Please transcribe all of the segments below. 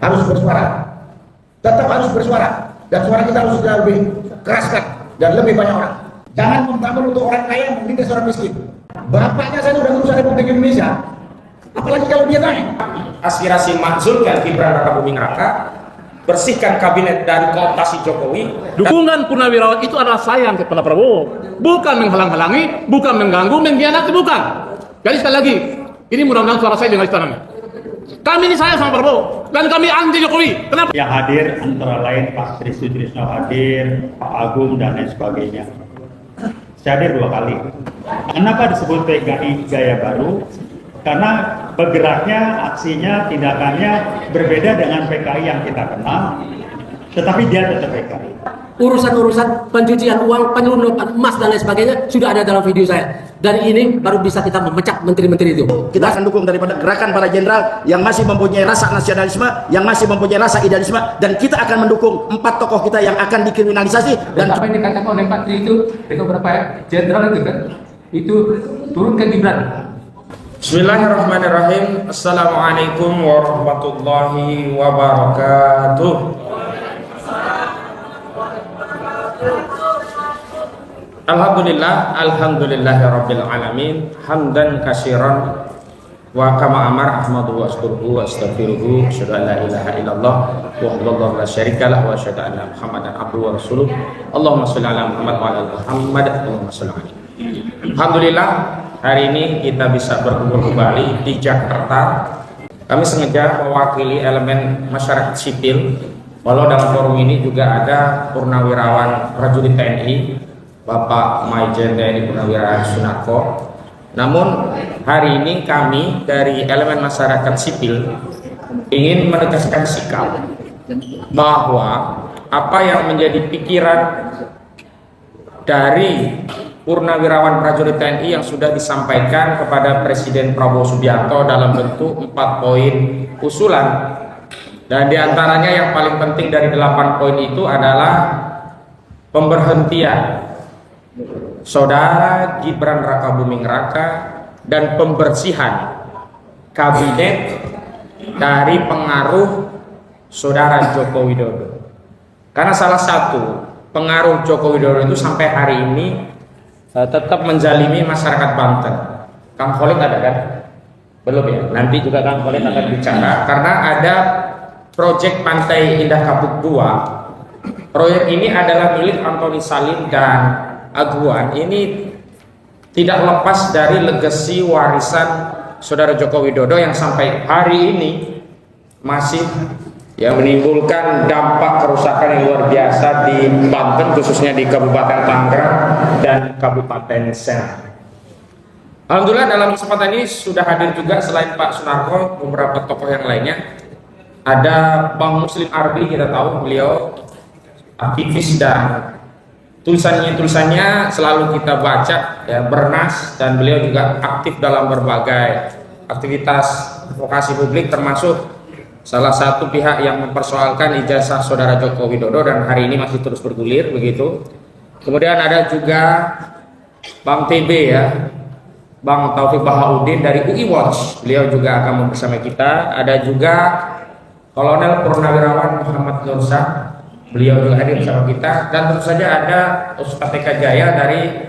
harus bersuara, tetap harus bersuara, dan suara kita harus lebih keraskan dan lebih banyak orang. Jangan membangun untuk orang kaya menindas orang miskin. Bapaknya saya sudah urusan Republik Indonesia, apalagi kalau dia naik. Aspirasi makzulkan Gibran Raka Buming Raka, bersihkan kabinet dari kooptasi Jokowi. Dukungan Purnawirawan itu adalah sayang kepada Prabowo, bukan menghalang-halangi, bukan mengganggu, mengkhianati, bukan. Jadi sekali lagi, ini mudah-mudahan suara saya dengar istananya. Kami ini sayang sama Prabowo dan kami anti Jokowi. Kenapa? Yang hadir antara lain Pak Tri Sutrisno hadir, Pak Agung dan lain sebagainya. Saya hadir 2 kali. Kenapa disebut PKI Gaya Baru? Karena bergeraknya, aksinya, tindakannya berbeda dengan PKI yang kita kenal, tetapi dia tetap PKI. Urusan-urusan pencucian uang, penyelundupan emas dan lain sebagainya sudah ada dalam video saya. Dan ini baru bisa kita memecah menteri-menteri itu. Kita akan dukung daripada gerakan para jenderal yang masih mempunyai rasa nasionalisme, yang masih mempunyai rasa idealisme, dan kita akan mendukung 4 tokoh kita yang akan dikriminalisasi. Dan apa yang dikatakan oleh Pak Tri itu beberapa jenderal itu kan, itu turun ke Gibran. Bismillahirrahmanirrahim. Assalamualaikum warahmatullahi wabarakatuh. Alhamdulillahirabbil alamin, hamdan katsiran wa kama amar ahmadu wa asykuruhu wa astaghfiruhu, asyhadu an la ilaha illallah wahdahu la syarikalah wa asyhadu anna Muhammadan abduhu wa rasuluh. Allahumma shalli ala Muhammad wa ala Muhammad. Allahumma shalli alaihi. Alhamdulillah, hari ini kita bisa berkumpul kembali di Jakarta. Kami sengaja mewakili elemen masyarakat sipil, walau dalam forum ini juga ada purnawirawan prajurit TNI, Bapak Maijen TNI Purnawirawan Sunarko. Namun hari ini kami dari elemen masyarakat sipil ingin menegaskan sikap bahwa apa yang menjadi pikiran dari purnawirawan prajurit TNI yang sudah disampaikan kepada Presiden Prabowo Subianto dalam bentuk 4 poin usulan, dan diantaranya yang paling penting dari 8 poin itu adalah pemberhentian Saudara Gibran Raka Buming Raka dan pembersihan kabinet dari pengaruh Saudara Joko Widodo. Karena salah satu pengaruh Joko Widodo itu sampai hari ini tetap menzalimi masyarakat Banten. Kang Khalid ada kan? Belum ya? Nanti juga Kang Khalid akan bicara karena ada proyek Pantai Indah Kapuk 2. Proyek ini adalah milik Antoni Salim dan Aguan. Ini tidak lepas dari legasi warisan Saudara Joko Widodo yang sampai hari ini masih menimbulkan dampak kerusakan yang luar biasa di Banten, khususnya di Kabupaten Tangerang dan Kabupaten Serang. Alhamdulillah dalam kesempatan ini sudah hadir juga selain Pak Sunarko beberapa tokoh yang lainnya. Ada Bang Muslim Arbi, kita tahu beliau aktivis dan tulisannya selalu kita baca bernas, dan beliau juga aktif dalam berbagai aktivitas advokasi publik, termasuk salah satu pihak yang mempersoalkan ijazah Saudara Joko Widodo dan hari ini masih terus bergulir begitu. Kemudian ada juga Bang TB Bang Taufik Bahaudin dari UI Watch, beliau juga akan bersama kita. Ada juga Kolonel Purnawirawan Muhammad Nursa, beliau juga hadir bersama kita, dan tentu saja ada Ustadz TK Jaya dari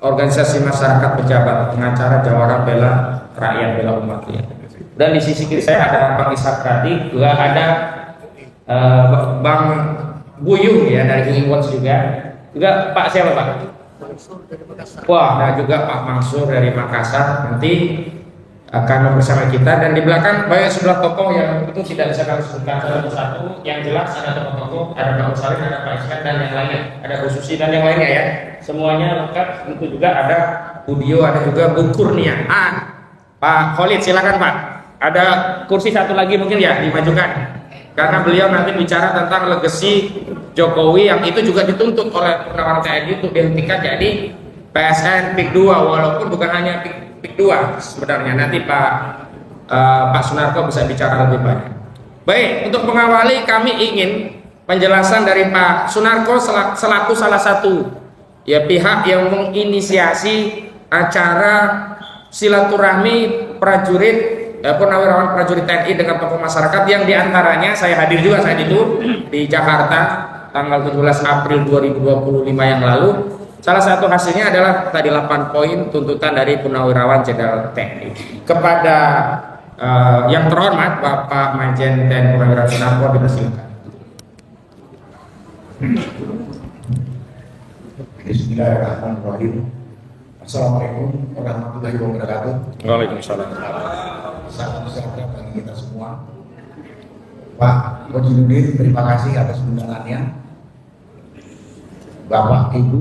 organisasi masyarakat pejabat pengacara Jawara Bela Rakyat Bela Umat. Dan di sisi kiri saya ada Bang Ishak Radi, juga ada Bang Buyung dari Unwatch juga Pak siapa Pak? Wah, ada juga Pak Mansur dari Makassar, nanti akan bersama kita. Dan di belakang banyak sebelah tokoh yang itu tidak bisa kami sebutkan satu-satu. Yang jelas ada tokoh-tokoh, ada Pak Salim, ada Pak Iskan dan yang lainnya, ada Bu Susi dan yang lainnya semuanya lengkap. Itu juga ada Budio, ada juga Bu Kurnia. Pak Khalid silakan Pak. Ada kursi satu lagi mungkin dimajukan, karena beliau nanti bicara tentang legasi Jokowi yang itu juga dituntut oleh Purnawirawan TNI untuk dihentikan jadi PSN PIK 2, walaupun bukan hanya PIK 2 sebenarnya. Nanti Pak Sunarko bisa bicara lebih banyak. Baik, untuk mengawali kami ingin penjelasan dari Pak Sunarko selaku salah satu pihak yang menginisiasi acara silaturahmi prajurit purnawirawan prajurit TNI dengan tokoh masyarakat yang diantaranya saya hadir juga saat itu di Jakarta tanggal 17 April 2025 yang lalu. Salah satu hasilnya adalah tadi 8 poin tuntutan dari Purnawirawan Jenderal TNI. Kepada yang terhormat Bapak Majen TNI Purnawirawan Sunarko dipersilakan. Bismillahirrahmanirrahim. Assalamualaikum warahmatullahi wabarakatuh. Waalaikumsalam. Salam sejahtera bagi kita semua. Pak Kojinuddin, terima kasih atas undangannya. Bapak, Ibu,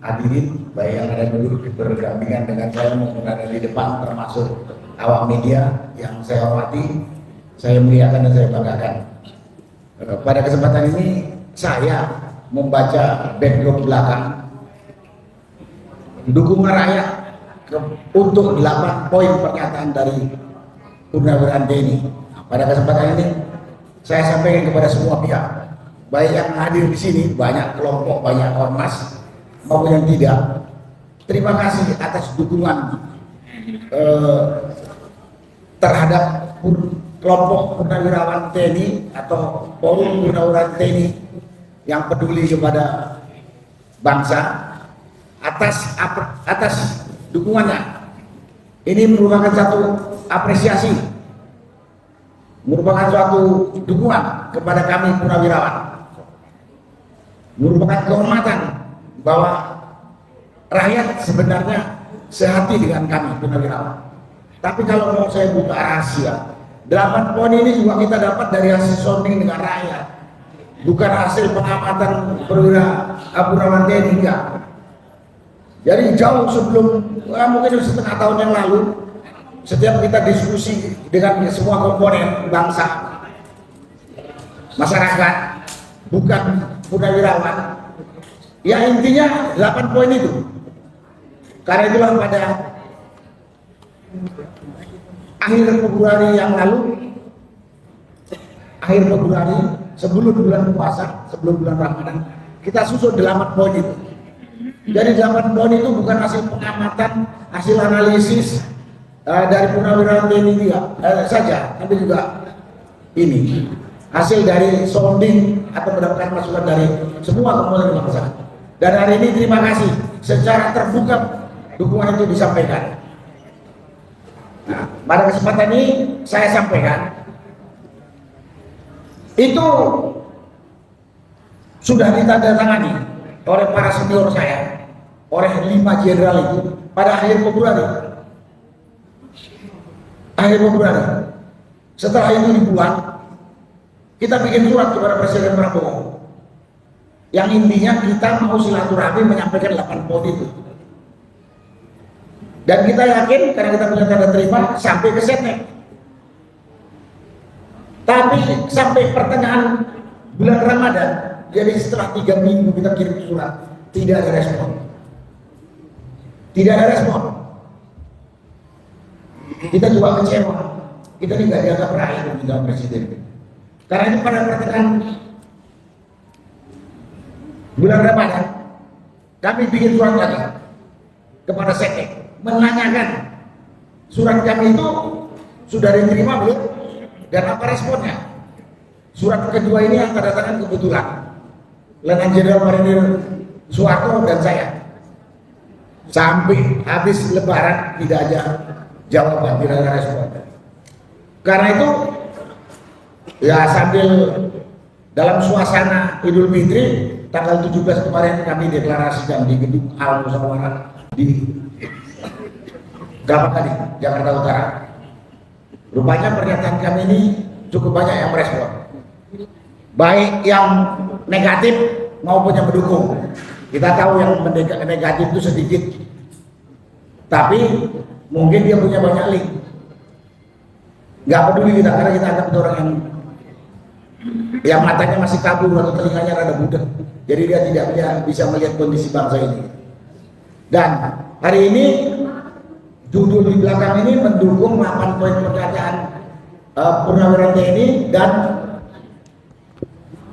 hadirin, baik yang ada duduk berdampingan dengan saya maupun ada di depan, termasuk awak media yang saya hormati, saya muliakan dan saya banggakan. Pada kesempatan ini saya membaca background belakang dukungan rakyat untuk 8 poin pernyataan dari Purnawirawan TNI. Pada kesempatan ini saya sampaikan kepada semua pihak, baik yang hadir di sini, banyak kelompok, banyak ormas maupun yang tidak. Terima kasih atas dukungan terhadap kelompok Purnawirawan TNI atau Forum Purnawirawan TNI yang peduli kepada bangsa. Atas dukungannya. Ini merupakan satu apresiasi, merupakan suatu dukungan kepada kami Purnawirawan, merupakan kehormatan bahwa rakyat sebenarnya sehati dengan kami Purnawirawan. Tapi kalau mau saya buka rahasia, 8 poin ini juga kita dapat dari hasil sounding dengan rakyat, bukan hasil pengamatan perwira Purnawirawan TNI, enggak. Jadi jauh sebelum mungkin setengah tahun yang lalu, setiap kita diskusi dengan semua komponen bangsa, masyarakat, bukan Purnawirawan, ya intinya 8 poin itu. Karena itulah pada akhir Februari yang lalu, akhir Februari sebelum bulan puasa, sebelum bulan Ramadan, kita susun 8 poin itu. Jadi 8 poin itu bukan hasil pengamatan, hasil analisis dari Purnawirawan TNI saja, tapi juga ini hasil dari sounding atau mendapatkan masukan dari semua komponen bangsa. Dan hari ini terima kasih secara terbuka dukungan itu disampaikan. Nah, pada kesempatan ini saya sampaikan itu sudah ditandatangani oleh para senior saya, oleh 5 jenderal itu pada akhir Februari. Setelah itu dibuat, kita bikin surat kepada Presiden Prabowo yang intinya kita mau silaturahmi menyampaikan 8 poin itu. Dan kita yakin karena kita punya tanda terima sampai ke Setnek. Tapi sampai pertengahan bulan Ramadan, jadi setelah 3 minggu kita kirim surat, tidak ada respon. Tidak ada respon. Kita juga kecewa. Kita ini nggak dianggap rakyat dengan Presiden. Karena itu pada pertengahan bulan Ramadan, kami bikin surat lagi kepada Setnek, menanyakan surat kami itu sudah diterima belum dan apa responnya. Surat kedua ini yang tanda tangan kebetulan Letnan Jenderal Marinir Soeharto dan saya. Sampai habis Lebaran tidak ada jawaban, tidak ada respon. Karena itu ya sambil dalam suasana Idul Fitri tanggal 17 kemarin kami deklarasikan di gedung Al Musyawarah di Kelapa Gading, Jakarta Utara. Rupanya pernyataan kami ini cukup banyak yang merespon, baik yang negatif maupun yang mendukung. Kita tahu yang negatif itu sedikit, tapi mungkin dia punya banyak link. Nggak peduli kita, karena kita anggap itu orang yang matanya masih kabur atau telinganya rada budak, jadi dia tidak bisa melihat kondisi bangsa ini. Dan hari ini judul di belakang ini mendukung 8 poin pernyataan Purnawirawan TNI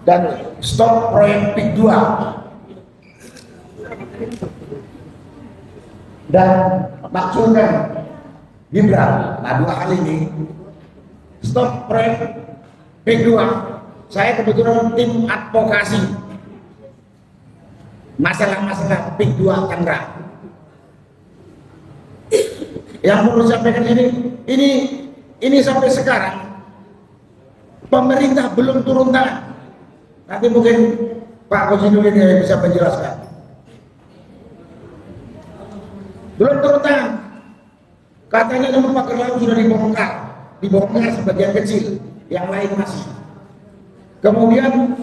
dan stop proyek PIK 2 dan maksulkan Gibran. Nah, 2 hal ini stop proyek PIK 2. Saya kebetulan tim advokasi masalah-masalah PIK 2 Tangerang. Yang perlu sampaikan ini sampai sekarang pemerintah belum turun tangan. Nanti mungkin Pak Kozinudin yang bisa menjelaskan. Belum turun tangan. Katanya nomor pagar laut sudah dibongkar sebagian kecil, yang lain masih. Kemudian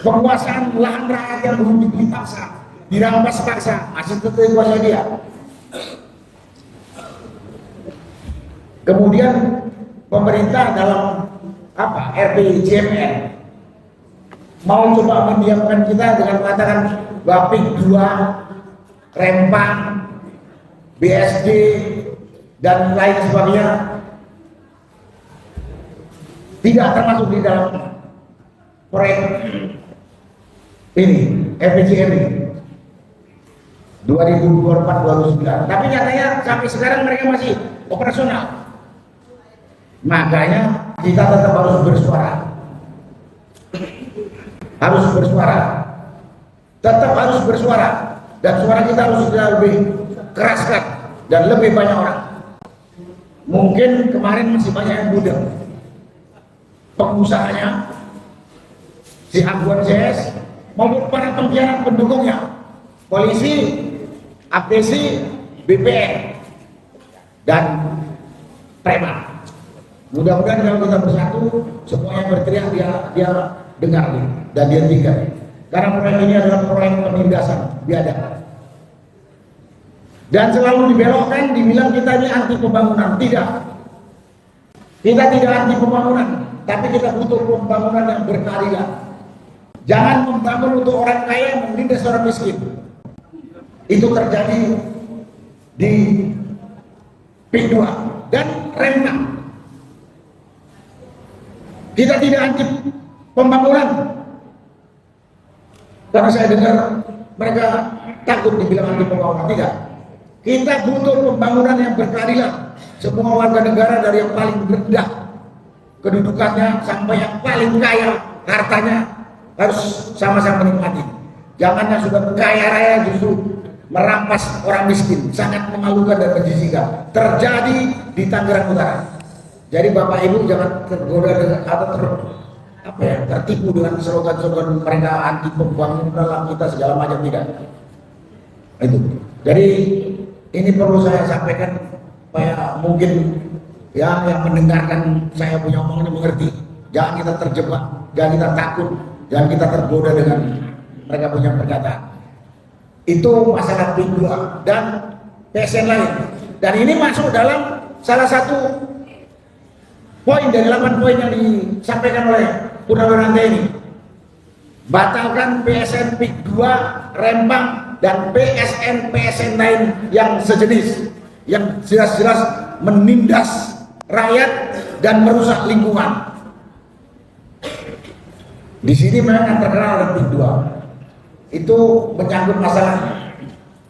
penguasaan lahan rakyat yang belum dibeli paksa, dirampas paksa, masih tetap kuasa dia. Kemudian pemerintah dalam RPJMN mau coba mendiamkan kita dengan mengatakan bahwa PIK 2, Rempang, BSD dan lain sebagainya tidak termasuk di dalam proyek ini RPJM 2024-2029. Tapi nyatanya sampai sekarang mereka masih operasional. Makanya kita tetap harus bersuara. Tetap harus bersuara, dan suara kita harus lebih keraskan dan lebih banyak orang. Mungkin kemarin masih banyak yang budek, pengusahanya, si Aguan CS maupun para pengkhianat pendukungnya, polisi, APC, BPN, dan preman. Mudah-mudahan kalau kita bersatu, semuanya berteriak dia dengar dan dia hentikan. Karena proyek ini adalah proyek penindasan biadab. Dan selalu dibelokkan, dibilang kita ini anti pembangunan. Tidak. Kita tidak anti pembangunan, tapi kita butuh pembangunan yang berkeadilan. Jangan membangun untuk orang kaya menindas orang miskin. Itu terjadi di PIK 2 dan Rempang. Kita tidak anti pembangunan, karena saya dengar mereka takut dibilang anti pembangunan. Tidak. Kita butuh pembangunan yang berkeadilan. Semua warga negara dari yang paling rendah kedudukannya sampai yang paling kaya hartanya harus sama-sama menikmati. Jangan yang sudah kaya raya justru merampas orang miskin. Sangat memalukan dan menjijikan. Terjadi di Tangerang Utara. Jadi Bapak Ibu jangan tergoda dengan atau tertipu dengan slogan-slogan mereka anti pembangunan kita segala macam, tidak. Itu. Jadi ini perlu saya sampaikan supaya mungkin yang mendengarkan saya punya omongan ini mengerti. Jangan kita terjebak, jangan kita takut, jangan kita tergoda dengan mereka punya perkataan. Itu masalah PIK 2 dan PSN lain. Dan ini masuk dalam salah satu poin dari 8 poin yang disampaikan oleh Purnawirawan TNI. Batalkan PSN PIK 2, Rempang, dan PSN lain yang sejenis, yang jelas-jelas menindas rakyat dan merusak lingkungan. Di sini memang yang terkenal oleh PIK 2. Itu menyangkut masalah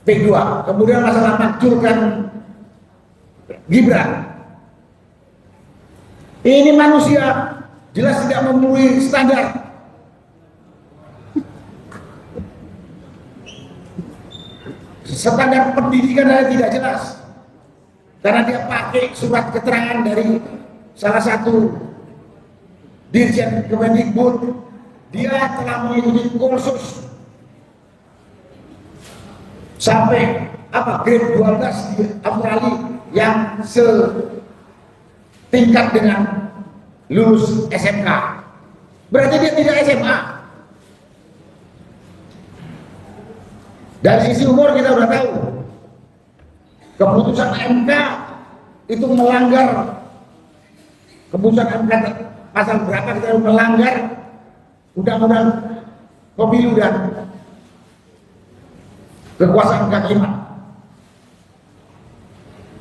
PIK 2. Kemudian masalah makjurkan Gibran. Ini manusia jelas tidak memenuhi standar. Standar pendidikan tidak jelas. Karena dia pakai surat keterangan dari salah satu dirjen Kemendikbud. Dia telah mengikuti kursus sampai grade 12 di Australia yang setingkat dengan lulus SMK. Berarti dia tidak SMA. Dari sisi umur kita sudah tahu keputusan MK itu melanggar, keputusan MK pasal berapa kita melanggar undang-undang pemilu dan kekuasaan kehakiman.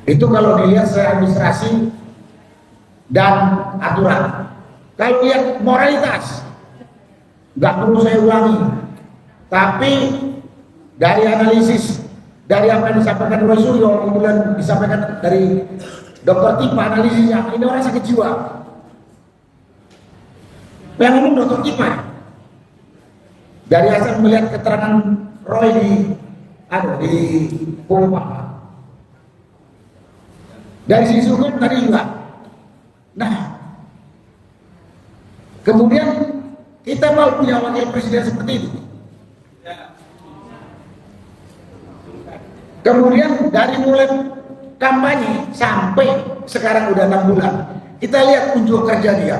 Itu kalau dilihat secara administrasi dan aturan. Kalau lihat moralitas, nggak perlu saya ulangi. Tapi dari analisis, dari apa yang disampaikan oleh Suryo, kemudian disampaikan dari Dokter Tipa analisisnya, ini orang sakit jiwa. Yang ngomong dokter Tipa. Dari hasil melihat keterangan Roy di Puma. Dari sisi hukum tadi juga. Nah, kemudian kita mau punya wakil presiden seperti itu. Kemudian dari mulai kampanye sampai sekarang udah 6 bulan, kita lihat unjuk kerja dia.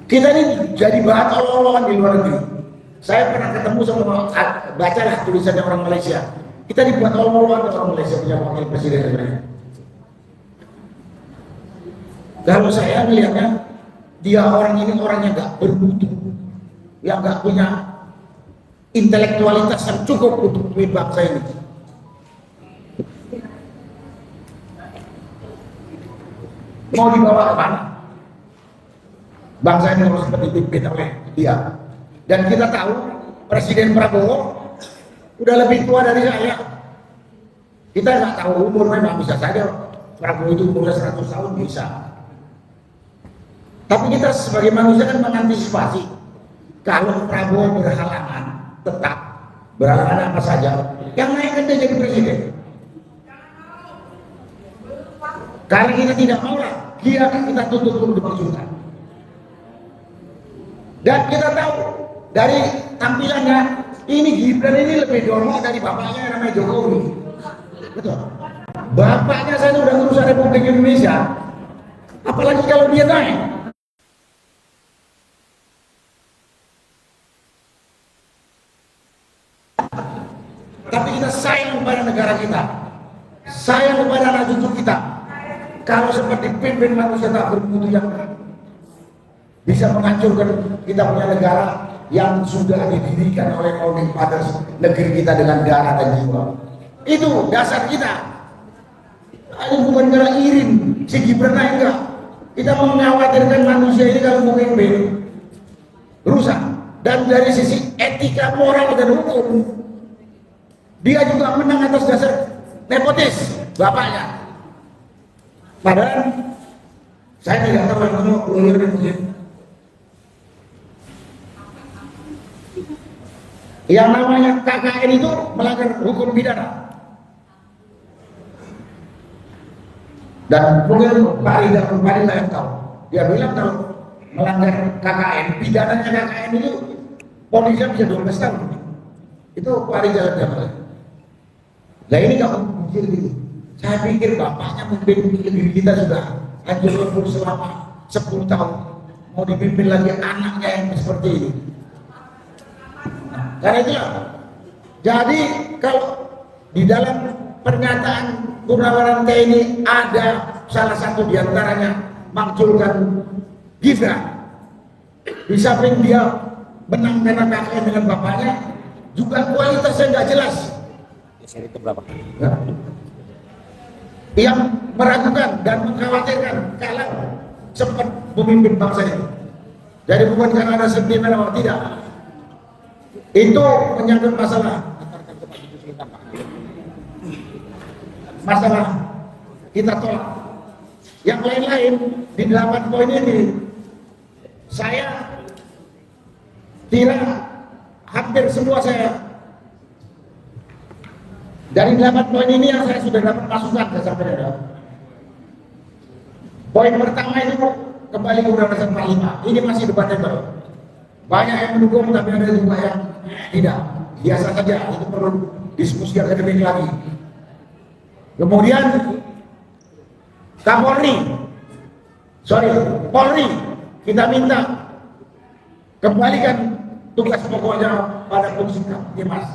Kita ini jadi bahan olok-olokan di luar negeri. Saya pernah ketemu sama, bacalah tulisannya orang Malaysia. Kita dibuat olok-olokan orang Malaysia punya wakil presiden sebenarnya. Kalau saya melihatnya, dia orang ini orangnya nggak bermutu, yang nggak punya intelektualitas yang cukup untuk memimpin bangsa ini. Mau dibawa ke mana? Bangsa ini harus dipimpin oleh dia. Dan kita tahu Presiden Prabowo udah lebih tua dari saya. Kita nggak tahu umur, memang bisa saja Prabowo itu umurnya 100 tahun bisa. Tapi kita sebagai manusia kan mengantisipasi kalau Prabowo berhalangan, tetap berhalangan apa saja, yang naik kan dia jadi presiden. Kalau kita tidak mau lah, dia akan kita tuntut untuk dimajukan. Dan kita tahu dari tampilannya, ini Gibran ini lebih dorong dari bapaknya yang namanya Jokowi. Betul. Bapaknya saya udah ngurusan Republik Indonesia, apalagi kalau dia naik. Tapi kita sayang kepada negara kita, sayang kepada anak cucu kita. Kalau seperti pimpin manusia tak bermutu yang bisa menghancurkan kita punya negara yang sudah didirikan oleh founding fathers negeri kita dengan darah dan jiwa. Itu dasar kita. Ini bukan gara irin, si Gibran enggak. Kita mengkhawatirkan manusia ini kalau mau pimpin rusak. Dan dari sisi etika, moral dan hukum, dia juga menang atas dasar nepotis bapaknya. Padahal saya tidak tahu yang mau lawyer mungkin. Yang namanya KKN itu melanggar hukum pidana. Dan mungkin Pak Ida yang tahu. Dia bilang kalau melanggar KKN, pidananya KKN itu ponisnya bisa 12 tahun. Itu Pak Ida yang tahu. Nah ini kamu mikir gitu. Saya pikir bapaknya memimpin negeri kita sudah hancur lebur selama 10 tahun. Mau dipimpin lagi anaknya yang seperti ini. Karena itu, jadi kalau di dalam pernyataan Purnawirawan TNI ada salah satu diantaranya Mangculkan Gibran. Di samping dia menang karena KKN dengan bapaknya, juga kualitasnya nggak jelas. Itu berapa? Ya. Yang meragukan dan mengkhawatirkan kalau sempat memimpin bangsa ini. Jadi bukan karena ada sentimen atau tidak. Itu menyangkut masalah kita tolak. Yang lain-lain di 8 poin ini saya kira hampir semua saya dari 8 poin ini yang saya sudah dapat masukan ke saudara. Poin pertama itu kembali ke Undang-Undang 45. Ini masih debatable. Banyak yang mendukung tapi ada juga yang tidak. Biasa saja, itu perlu diskusi akademik lagi. Kemudian Polri, kita minta kembalikan tugas pokoknya pada fungsi Kamtibmas,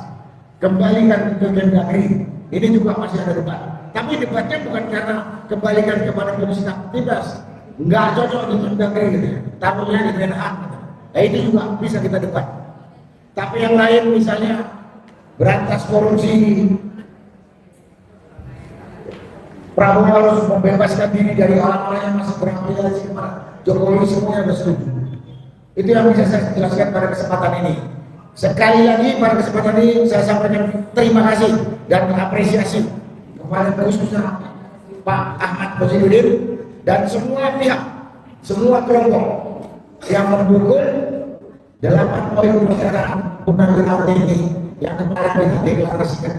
kembalikan ke Kemdagri. Ini juga masih ada debat. Tapi debatnya bukan karena kembalikan kepada fungsi Kamtibmas, nggak cocok di Kemdagri gitu. Taruhnya di Menhan. Nah itu juga bisa kita debat. Tapi yang lain misalnya berantas korupsi, Prabowo harus membebaskan diri dari orang-orang yang masih berafiliasi kepada Jokowi, semuanya bersetuju. Itu yang bisa saya jelaskan pada kesempatan ini. Sekali lagi pada kesempatan ini saya sampaikan terima kasih dan apresiasi kepada khususnya Pak Ahmad Komarudin dan semua pihak, semua kelompok yang mendukung 8 poin pernyataan Purnawirawan TNI yang kemarin dideklarasikan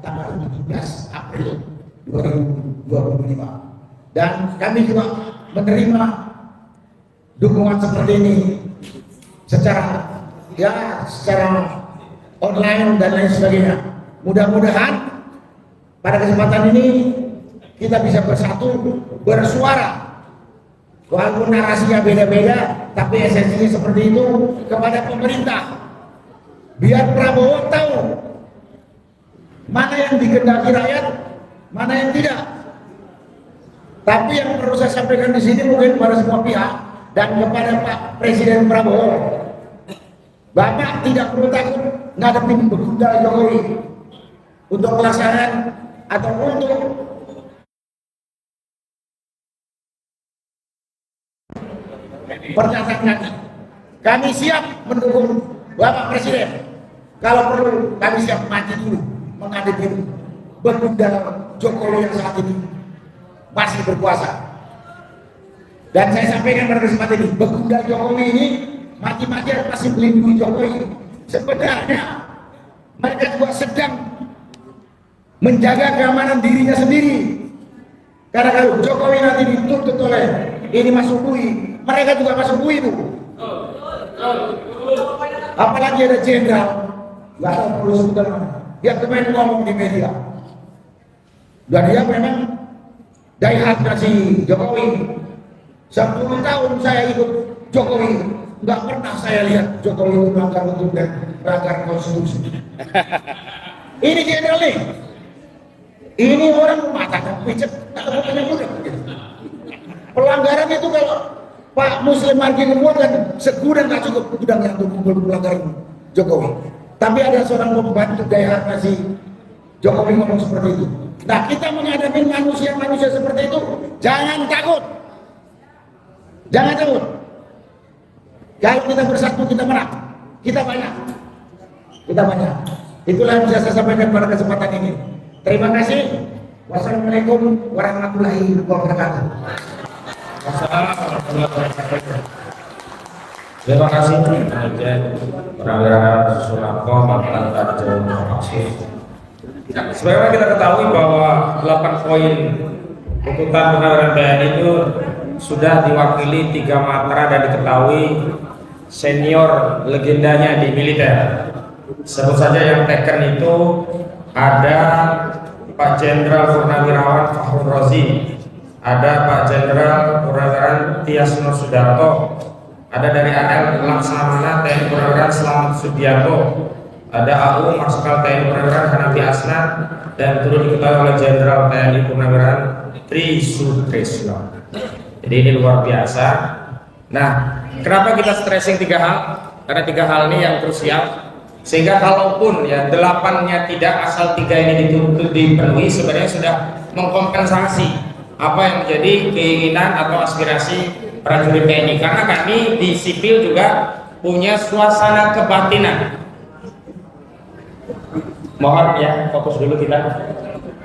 tanggal 17 April 2025. Dan kami juga menerima dukungan seperti ini secara online dan lain sebagainya. Mudah-mudahan pada kesempatan ini kita bisa bersatu, bersuara. Walaupun narasinya beda-beda, tapi esensinya seperti itu kepada pemerintah. Biar Prabowo tahu mana yang dikehendaki rakyat, mana yang tidak. Tapi yang perlu saya sampaikan di sini mungkin pada semua pihak dan kepada Pak Presiden Prabowo, Bapak tidak perlu takut ngadepin begundal Jokowi untuk pelaksanaan atau untuk pernyataan. Kami siap mendukung Bapak Presiden. Kalau perlu kami siap mati dulu menghadapi begundal Jokowi yang saat ini masih berkuasa. Dan saya sampaikan pada kesempatan ini, begundal Jokowi ini mati-matian masih melindungi Jokowi. Sebenarnya mereka juga sedang menjaga keamanan dirinya sendiri. Karena kalau Jokowi nanti dituntut oleh ini masuk bui, mereka juga masuk bui itu. Apalagi ada jenderal, nggak tahu perlu sebutan mana, yang kemarin ngomong di media. Dan dia memang diehard si Jokowi. 10 tahun saya ikut Jokowi, nggak pernah saya lihat Jokowi itu melanggar hukum dan melanggar konstitusi. Ini jenderal nih. Ini orang matanya picet, kalau punya pelanggaran itu kalau Pak Muslim Margi memuatkan segudang nggak cukup gudangnya untuk kumpul pelanggaran Jokowi. Tapi ada seorang pembantu gaya nasi Jokowi ngomong seperti itu. Nah, kita menghadapi manusia-manusia seperti itu, jangan takut. Jangan takut. Kalau kita bersatu, kita menang. Kita banyak. Kita banyak. Itulah yang bisa saya sampaikan pada kesempatan ini. Terima kasih. Wassalamualaikum warahmatullahi wabarakatuh. Terima kasih Dirjen Purnawirawan Susunarko mantan Dirjen Kopassus. Sebagaimana kita ketahui bahwa 8 poin tuntutan purnawirawan TNI itu sudah diwakili 3 matra dan diketahui senior legendanya di militer. Sebut saja yang teken itu ada Pak Jenderal Purnawirawan Fakhrul Razi, ada Pak Jenderal Purnawirawan Tias Nur Sudarto, ada dari AL Laksamana TNI Purnawirawan Slamet Subianto, ada AU Marsikal TNI Purnawirawan Hanafi Asnad, dan turut diketahui oleh Jenderal TNI Purnawirawan Tri Sutrisno. Jadi ini luar biasa. Nah, kenapa kita stressing 3 hal? Karena 3 hal ini yang krusial. Sehingga kalaupun ya 8-nya tidak, asal 3 ini dituntut dipenuhi, sebenarnya sudah mengkompensasi apa yang menjadi keinginan atau aspirasi prajurit TNI. Karena kami di sipil juga punya suasana kebatinan. Mohon ya, fokus dulu kita.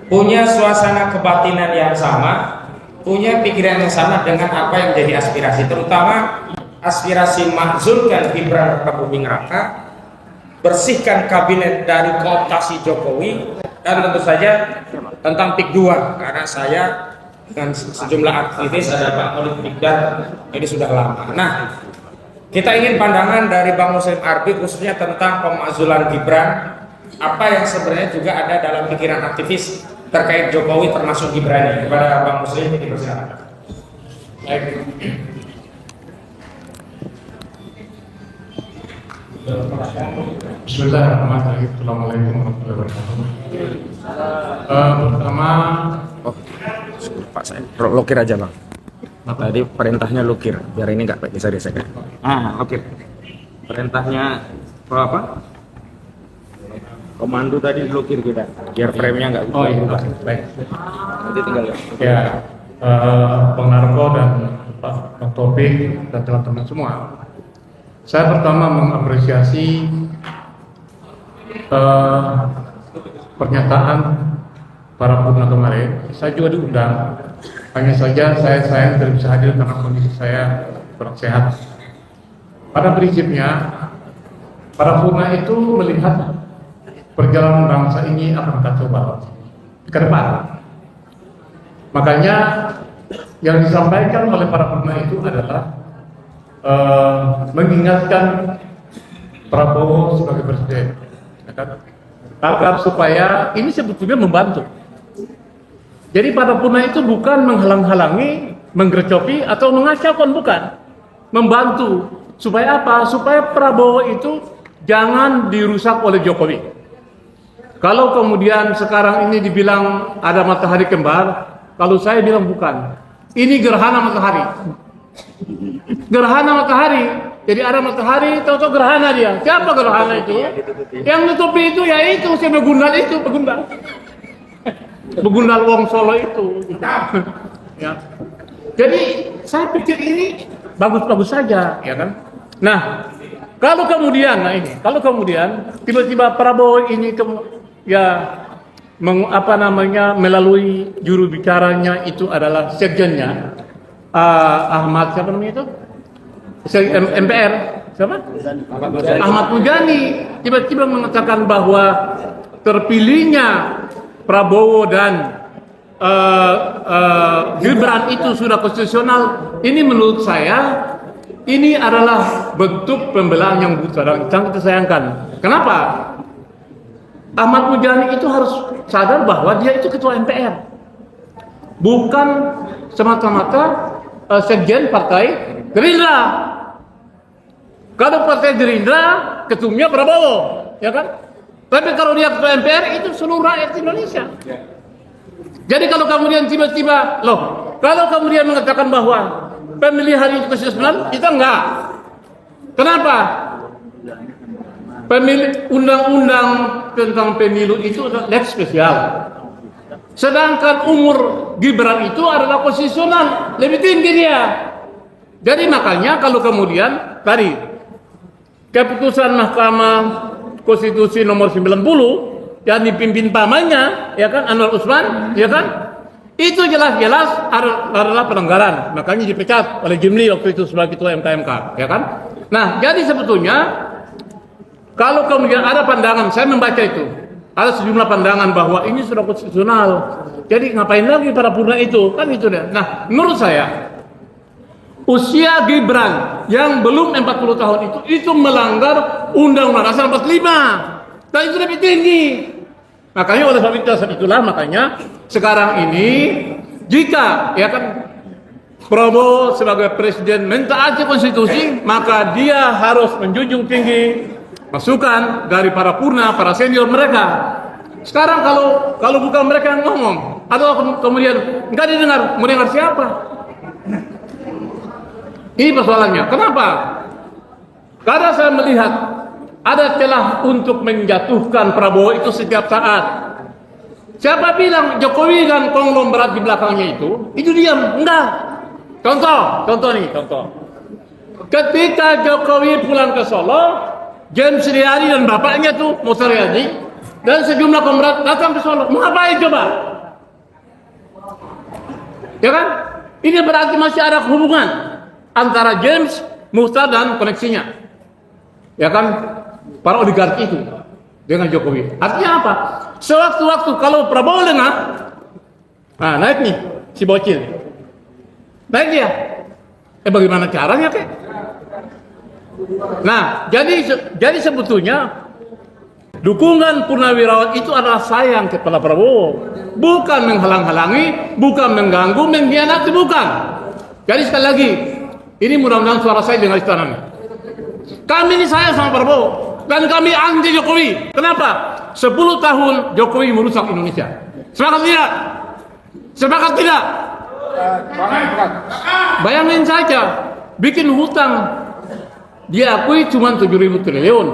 Punya suasana kebatinan yang sama, punya pikiran yang sama dengan apa yang menjadi aspirasi, terutama aspirasi makzulkan Gibran Rakabuming Raka, bersihkan kabinet dari kooptasi Jokowi, dan tentu saja tentang PIK 2, karena saya dengan sejumlah aktivis ada Pak Khalid Fikdar ini sudah lama. Nah, kita ingin pandangan dari Bang Muslim Arbi khususnya tentang pemakzulan Gibran, apa yang sebenarnya juga ada dalam pikiran aktivis terkait Jokowi termasuk Gibran. Kepada Bang Muslim dipersilakan. Baik. Bismillahirrahmanirrahim. Assalamualaikum warahmatullahi wabarakatuh. Pertama, Pak saya lokir aja Bang. Tadi perintahnya lokir, biar ini nggak bisa disekat. Lokir. Perintahnya apa? Komando tadi lokir kita, biar frame-nya nggak berubah. Baik. Nanti tinggal Ya, Bang Narko dan Pak Taufik dan teman-teman semua. Saya pertama mengapresiasi pernyataan paripurna kemarin, saya juga diundang. Hanya saja saya sayang tidak bisa hadir karena kondisi saya kurang sehat. Pada prinsipnya, paripurna itu melihat perjalanan bangsa ini akan kacau balau ke depan. Makanya yang disampaikan oleh paripurna itu adalah mengingatkan Prabowo sebagai presiden, ya kan? Agar supaya ini sebetulnya membantu. Jadi paripurna itu bukan menghalang-halangi, menggercoki atau mengacaukan, bukan. Membantu supaya apa? Supaya Prabowo itu jangan dirusak oleh Jokowi. Kalau kemudian sekarang ini dibilang ada matahari kembar, kalau saya bilang bukan. Ini gerhana matahari. Gerhana matahari. Jadi ada matahari, tahu-tahu gerhana dia. Siapa gerhana itu? Yang nutupi itu ya itu, si Begundal itu, Begundal. Begundal Wong Solo itu. Ya. Jadi saya pikir ini bagus-bagus saja, ya kan? Nah, kalau kemudian tiba-tiba Prabowo ini melalui juru bicaranya itu adalah sekjennya Ahmad siapa namanya itu? MPR siapa? Ahmad Muzani tiba-tiba mengatakan bahwa terpilihnya Prabowo dan Gibran itu sudah konstitusional. Ini menurut saya ini adalah bentuk pembelaan yang sangat kita sayangkan. Kenapa? Ahmad Muzani itu harus sadar bahwa dia itu ketua MPR, bukan semata-mata sekjen partai Gerindra. Kalau partai Gerindra ketumnya Prabowo, ya kan? Tapi kalau dia ketua MPR itu seluruh rakyat Indonesia. Jadi kalau kemudian tiba-tiba, kalau kemudian mengatakan bahwa pemilihan itu konstitusional, kita enggak. Kenapa? Undang-undang tentang pemilu itu adalah lex spesial. Sedangkan umur Gibran itu adalah konstitusional, lebih tinggi dia. Jadi makanya kalau kemudian tadi keputusan Mahkamah Konstitusi nomor 90 yang dipimpin pamannya, ya kan, Anwar Usman, ya kan, itu jelas-jelas adalah pelanggaran. Makanya dipecat oleh Jimli waktu itu sebagai ketua MKMK, ya kan. Nah, jadi sebetulnya kalau kemudian ada pandangan, saya membaca itu, ada sejumlah pandangan bahwa ini sudah konstitusional. Jadi ngapain lagi paripurna itu? Kan itu deh. Nah, menurut saya usia Gibran yang belum 40 tahun itu melanggar Undang-Undang Dasar 45. Dan itu lebih tinggi. Makanya oleh sebab itulah makanya sekarang ini jika ya kan Prabowo sebagai presiden mentaati konstitusi, maka dia harus menjunjung tinggi masukan dari paripurna, para senior mereka. Sekarang kalau bukan mereka yang ngomong, atau kemudian nggak didengar, mau dengar siapa? Ini persoalannya. Kenapa? Karena saya melihat ada celah untuk menjatuhkan Prabowo itu setiap saat. Siapa bilang Jokowi dan konglomerat di belakangnya itu diam? Enggak. Contoh. Ketika Jokowi pulang ke Solo, James Riyadi dan bapaknya tuh Musa Riyadi dan sejumlah konglomerat datang ke Solo. Mau ngapain coba? Ya kan? Ini berarti masih ada hubungan antara James, Musa dan koneksinya. Ya kan? Para oligarki itu dengan Jokowi. Artinya apa? Sewaktu-waktu kalau Prabowo lengah, naik nih si bocil, naik dia. Bagaimana caranya kek? Nah, jadi sebetulnya dukungan Purnawirawan itu adalah sayang kepada Prabowo, bukan menghalang-halangi, bukan mengganggu, mengkhianati, bukan. Jadi sekali lagi, ini mudah-mudahan suara saya dengar istananya. Kami ini sayang sama Prabowo. Dan kami anti Jokowi. Kenapa? 10 tahun Jokowi merusak Indonesia. Sepakat tidak? Sepakat tidak? Bayangin saja, bikin hutang diakui cuma 7.000 triliun.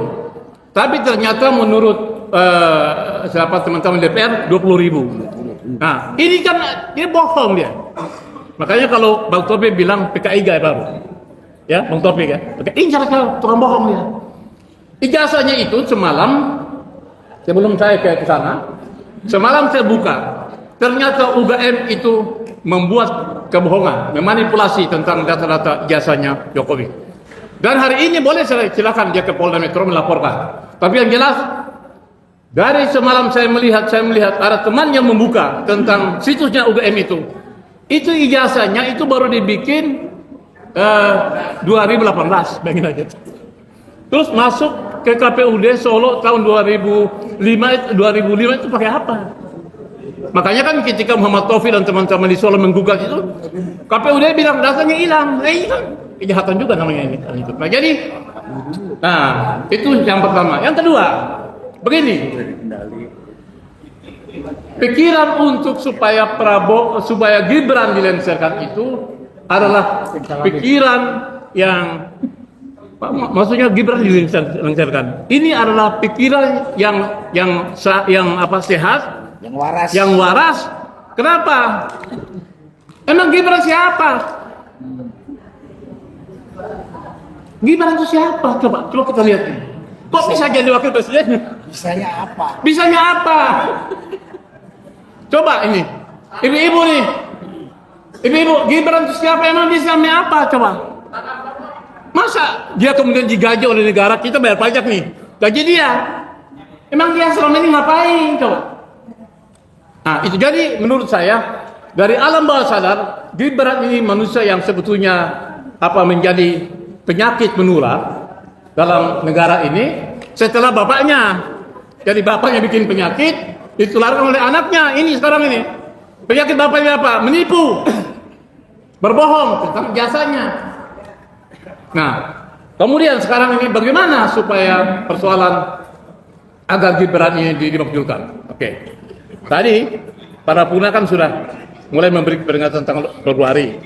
Tapi ternyata menurut siapa teman-teman DPR 20.000. Nah, ini kan dia bohong dia. Makanya kalau Bang Taufik bilang PKI gaya baru. Ya, Bang Taufik ya. Ini cara tukang bohong dia. Ijazahnya itu semalam sebelum saya ke sana, semalam saya buka ternyata UGM itu membuat kebohongan, memanipulasi tentang data-data jasanya Jokowi. Dan hari ini boleh silakan dia ke Polda Metro melaporkan. Tapi yang jelas dari semalam saya melihat ada teman yang membuka tentang situsnya UGM itu ijazahnya itu baru dibikin 2018, bayangin aja. Terus masuk ke KPUD Solo tahun 2005 itu pakai apa? Makanya kan ketika Muhammad Taufik dan teman-teman di Solo menggugat itu, KPUD bilang datanya hilang. Itu kejahatan juga namanya ini. Nah jadi, itu yang pertama. Yang kedua, begini. Pikiran untuk supaya Gibran dilengsarkan itu adalah pikiran yang maksudnya Gibran dilengsarkan. Ini adalah pikiran yang sehat, yang waras. Kenapa? Emang Gibran siapa? Gibran itu siapa? Coba kita lihat. Kok bisa jadi wakil presiden? Bisanya apa? Coba ini, ibu-ibu nih, Gibran itu siapa? Emang bisanya apa? Coba. Masa dia kemudian digaji oleh negara, kita bayar pajak nih, gaji dia. Emang dia selama ini ngapain? Coba. Nah itu jadi menurut saya dari alam bawah sadar, Gibran ini manusia yang sebetulnya menjadi penyakit menular dalam negara ini setelah bapaknya. Jadi bapaknya bikin penyakit, ditularkan oleh anaknya. Ini sekarang ini penyakit bapaknya apa? Menipu, berbohong tentang jasanya. Nah, kemudian sekarang ini bagaimana supaya persoalan agar Gibran ini dimakzulkan? Oke. Tadi para pengguna kan sudah mulai memberi peringatan tanggal Februari,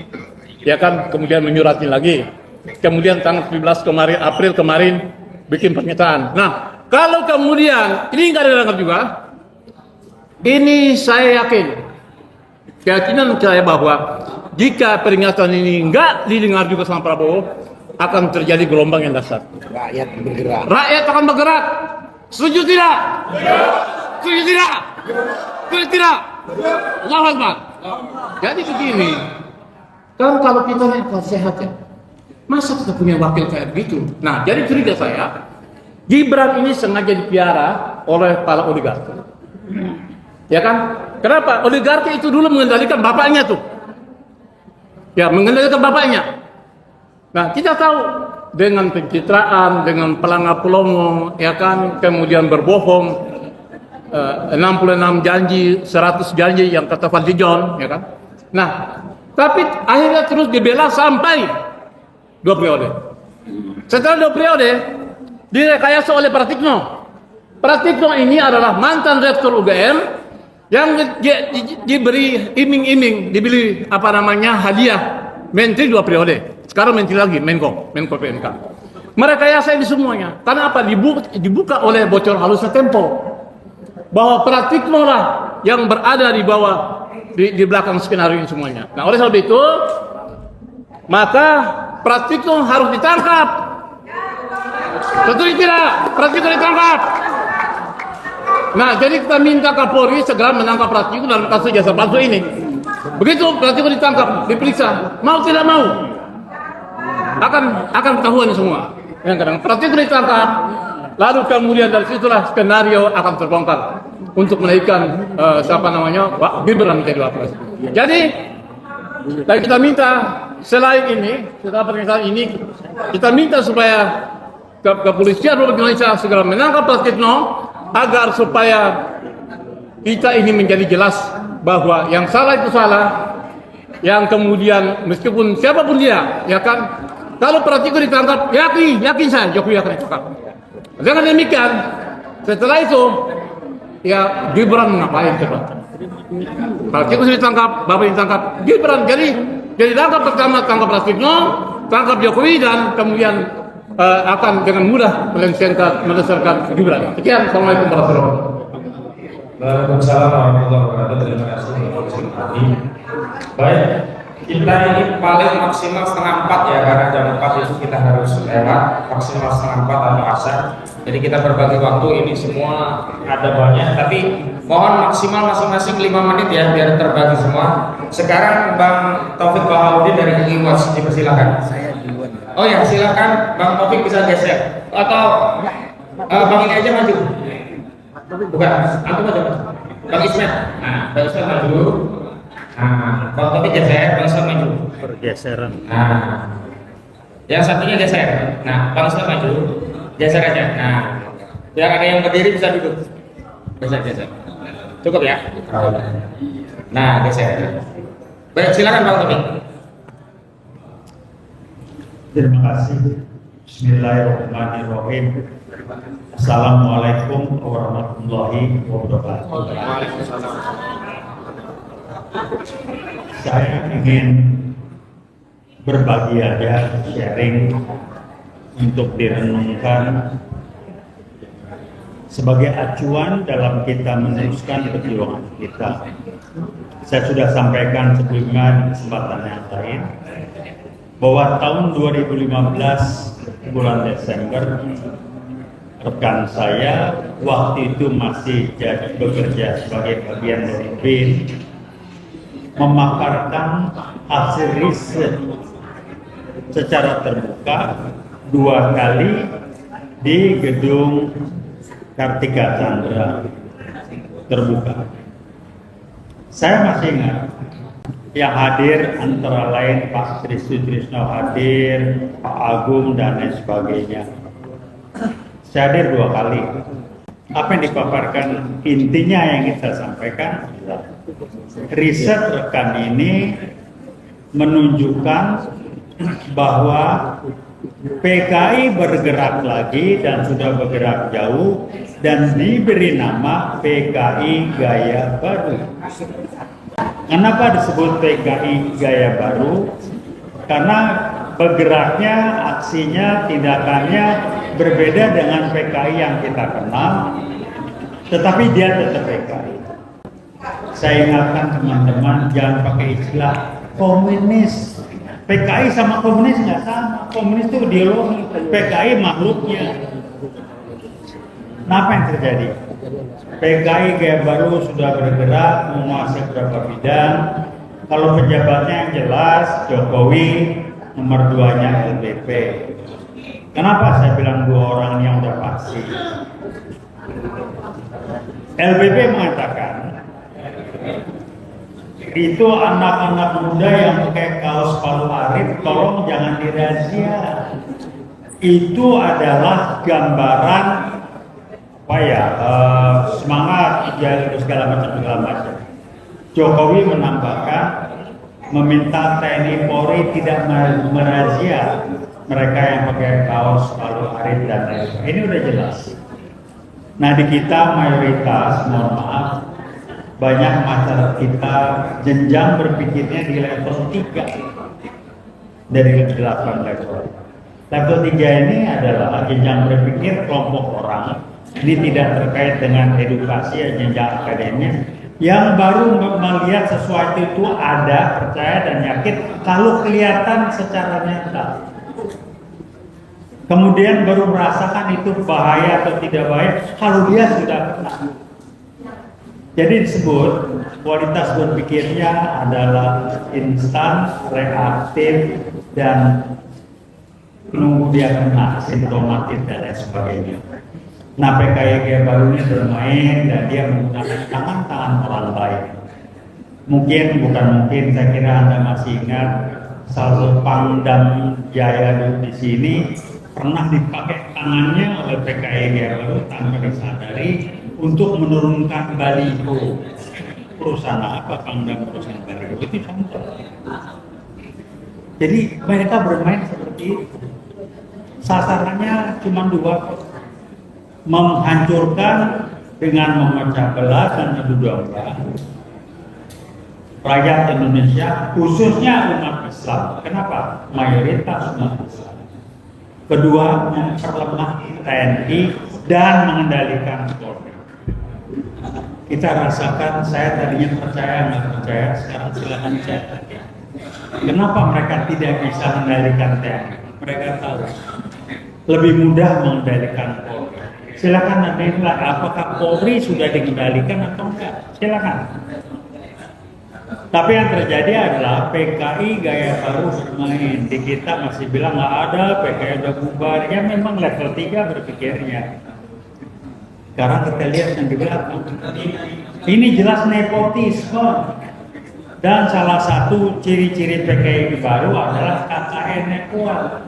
ya kan? Kemudian menyurati lagi. Kemudian tanggal 17 April kemarin bikin pernyataan. Nah, kalau kemudian ini nggak didengar juga, ini saya keyakinan saya bahwa jika peringatan ini nggak didengar juga sama Prabowo, akan terjadi gelombang yang dasar. Rakyat akan bergerak. Setuju tidak? Setuju tidak? Setuju tidak? Allahu Akbar. Jadi begini, kan kalau kita ini akal sehat ya, masa kita punya wakil kayak gitu? Nah, jadi curiga saya, Gibran ini sengaja dipiara oleh para oligarki. Ya kan? Kenapa? Oligarki itu dulu mengendalikan bapaknya tuh. Ya, mengendalikan bapaknya. Nah, kita tahu dengan pencitraan, dengan pelanggar-pelongo, ya kan, kemudian berbohong, 66 janji, 100 janji yang kata Fadli John, ya kan. Nah, tapi akhirnya terus dibela sampai 2 periode. Setelah 2 periode, direkayasa oleh Pratikno. Pratikno ini adalah mantan rektor UGM yang diberi iming-iming, dibeli hadiah menteri 2 periode. Sekarang menteri lagi, Menko PMK. Merekayasa ini semuanya. Karena apa? Dibuka oleh bocor halusnya Tempo. Bahwa Pratikno lah yang berada di bawah, di belakang skenario ini semuanya. Nah, oleh sebab itu, maka Pratikno harus ditangkap. Setuju tidak? Pratikno ditangkap. Nah, jadi kita minta Kapolri segera menangkap Pratikno dalam kasus jasa palsu ini. Begitu Pratikno ditangkap, diperiksa, mau tidak mau, akan ketahuan semua. Yang kadang Pratikno ditangkap, lalu kemudian dari situlah skenario akan terbongkar untuk menaikkan Gibran menjadi wapres. Jadi kita minta selain ini, setelah pernyataan ini, kita minta supaya kepolisian Republik Indonesia segera menangkap Pratikno agar supaya kita ini menjadi jelas bahwa yang salah itu salah, yang kemudian meskipun siapapun dia, ya kan, kalau Pratikno ditangkap, yakin saya Jokowi akan ditangkap. Jangan demikian. Setelah itu, ya Gibran ngapain coba? Pratikno ditangkap, Bapak ditangkap, Gibran jadi tangkap pertama, tangkap Pratikno, tangkap Jokowi, dan kemudian akan dengan mudah melengsarkan Gibran. Sekian, Assalamualaikum warahmatullahi wabarakatuh. Waalaikumsalam warahmatullahi wabarakatuh. Terima kasih. Baik, Kita ini paling maksimal setengah 4 ya, karena jam 4 itu kita harus lewat, maksimal setengah 4 atau asar. Jadi kita berbagi waktu, ini semua ada banyak, tapi mohon maksimal masing-masing 5 menit ya, biar terbagi semua. Sekarang Bang Taufik Bahaudin dari Iwas, dipersilakan. Oh ya, silakan Bang Taufik bisa geser, atau Bang ini aja maju. Bukan, antum aja Bang Ismet. Nah, Bang Ismet maju. Nah, Bang Taufik geser, Bang Ismet maju. Pergeseran. Nah, yang satunya geser. Nah, Bang Ismet maju. Geser aja. Nah, biar ada yang berdiri bisa duduk. Geser. Cukup ya? Nah, geser. Baik, silakan Bang Taufik. Terima kasih. Bismillahirrahmanirrahim. Assalamualaikum warahmatullahi wabarakatuh. Saya ingin berbagi aja, sharing untuk direnungkan sebagai acuan dalam kita meneruskan perjuangan kita. Saya sudah sampaikan sebelumnya di kesempatan yang lain bahwa tahun 2015 bulan Desember, rekan saya waktu itu masih bekerja sebagai bagian dari BIN, memaparkan hasil riset secara terbuka 2 kali di gedung Kartika Chandra terbuka. Saya masih ingat yang hadir antara lain Pak Tri Sutrisno hadir, Pak Agung dan lain sebagainya. Saya hadir 2 kali. Apa yang dipaparkan, intinya yang kita sampaikan adalah riset rekan ini menunjukkan bahwa PKI bergerak lagi dan sudah bergerak jauh dan diberi nama PKI Gaya Baru. Kenapa disebut PKI Gaya Baru? Karena bergeraknya, aksinya, tindakannya berbeda dengan PKI yang kita kenal, tetapi dia tetap PKI. Saya ingatkan teman-teman, jangan pakai istilah komunis. PKI sama komunis nggak sama. Komunis itu ideologi, PKI makhluknya. Nah, apa yang terjadi? PKI Gaya Baru sudah bergerak menguasai beberapa bidang. Kalau pejabatnya yang jelas, Jokowi, nomor 2-nya LBP. Kenapa saya bilang 2 orang yang udah pasti? LBP mengatakan itu anak-anak muda yang pakai kaos palu arit tolong jangan dirazia. Itu adalah gambaran semangat ya, segala macam. Jokowi menambahkan meminta TNI Polri tidak merazia mereka yang pakai kaos palu arit dan lain. Ini udah jelas. Nah, di kita mayoritas, mohon maaf, banyak masyarakat kita jenjang berpikirnya di level 3 dari 8 level. Level 3 ini adalah jenjang berpikir kelompok orang. Ini tidak terkait dengan edukasi ya, jenjang akademis yang baru melihat sesuatu itu ada, percaya dan yakin kalau kelihatan secara nyata. Kemudian baru merasakan itu bahaya atau tidak baik kalau dia sudah kena. Jadi disebut kualitas berpikirnya adalah instan, reaktif, dan menunggu dia kena, simptomatik dan lain sebagainya. Nah, PKI Gaya Baru ini bermain dan dia menggunakan tangan-tangan orang lain. Saya kira Anda masih ingat salah satu Pangdam Jaya di sini pernah dipakai tangannya oleh PKI Gaya Baru tanpa disadari untuk menurunkan baliho. Perusahaan apa Pangdam perusahaan baliho itu contoh. Jadi mereka bermain seperti itu. Sasarannya cuma 2, menghancurkan dengan memecah belah dan adu domba rakyat Indonesia, khususnya umat Islam. Kenapa? Mayoritas umat Islam. Kedua, memperlemah TNI dan mengendalikan Polri. Kita rasakan, saya tadinya percaya nggak percaya, sekarang silakan cek. Kenapa mereka tidak bisa mengendalikan TNI? Mereka tahu lebih mudah mengendalikan Polri. Silakan nanti nilai apakah Polri sudah dikendalikan atau enggak. Silakan. Tapi yang terjadi adalah PKI gaya baru bermain. Di kita masih bilang nggak ada, PKI udah bubar. Ya memang level 3 berpikirnya. Sekarang kita lihat yang di belakang. Ini jelas nepotisme. Dan salah satu ciri-ciri PKI baru adalah KKN kuat.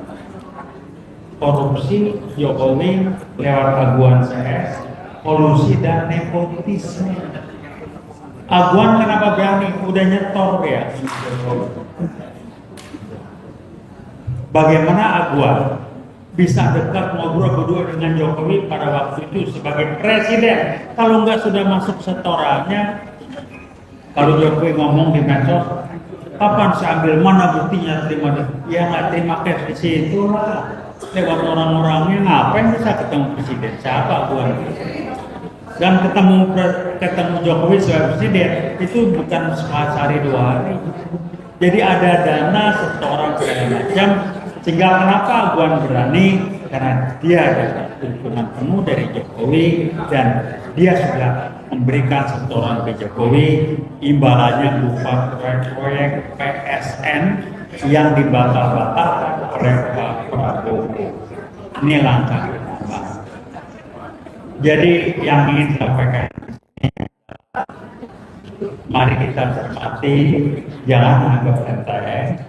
Korupsi Jokowi lewat aguan CS, kolusi dan nepotisme. Aguan kenapa berani? Udah nyetor ya. Bagaimana Aguan bisa dekat ngobrol berdua dengan Jokowi pada waktu itu sebagai presiden? Kalau nggak sudah masuk setorannya, kalau Jokowi ngomong di medsos, kapan saya ambil, mana buktinya, terima? Ya nggak terima cash di situ lah. Lewat orang-orangnya ngapain bisa ketemu presiden? Siapa Aguan? Dan ketemu Jokowi sebagai presiden itu bukan sehari 2 hari. Jadi ada dana setoran segala macam, sehingga kenapa Aguan berani? Karena dia ada dukungan penuh dari Jokowi dan dia sudah memberikan setoran ke Jokowi, imbalannya berupa proyek PSN yang dibatal-batalkan oleh Pak Prabowo. Ini langkah pertama. Jadi yang ingin disampaikan, mari kita cermati, jangan anggap enteng.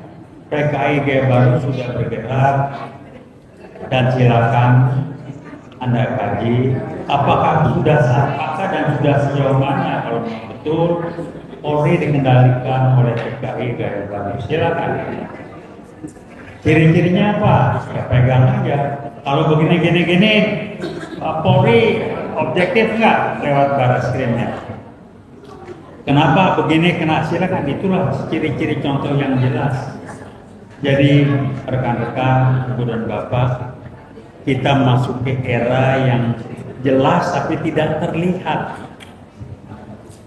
PKI gaya baru sudah bergerak dan silakan Anda kaji apakah sudah apakah dan sudah sejauh mana kalau betul Polri dikendalikan oleh PKI gaya baru. Silakan. Ciri-cirinya apa? Ya pegang aja. Kalau begini-gini Polri objektif nggak lewat Barreskrimnya? Kenapa begini kena? Silakan, itulah ciri-ciri contoh yang jelas. Jadi rekan-rekan, ibu dan bapak, kita masuk ke era yang jelas tapi tidak terlihat.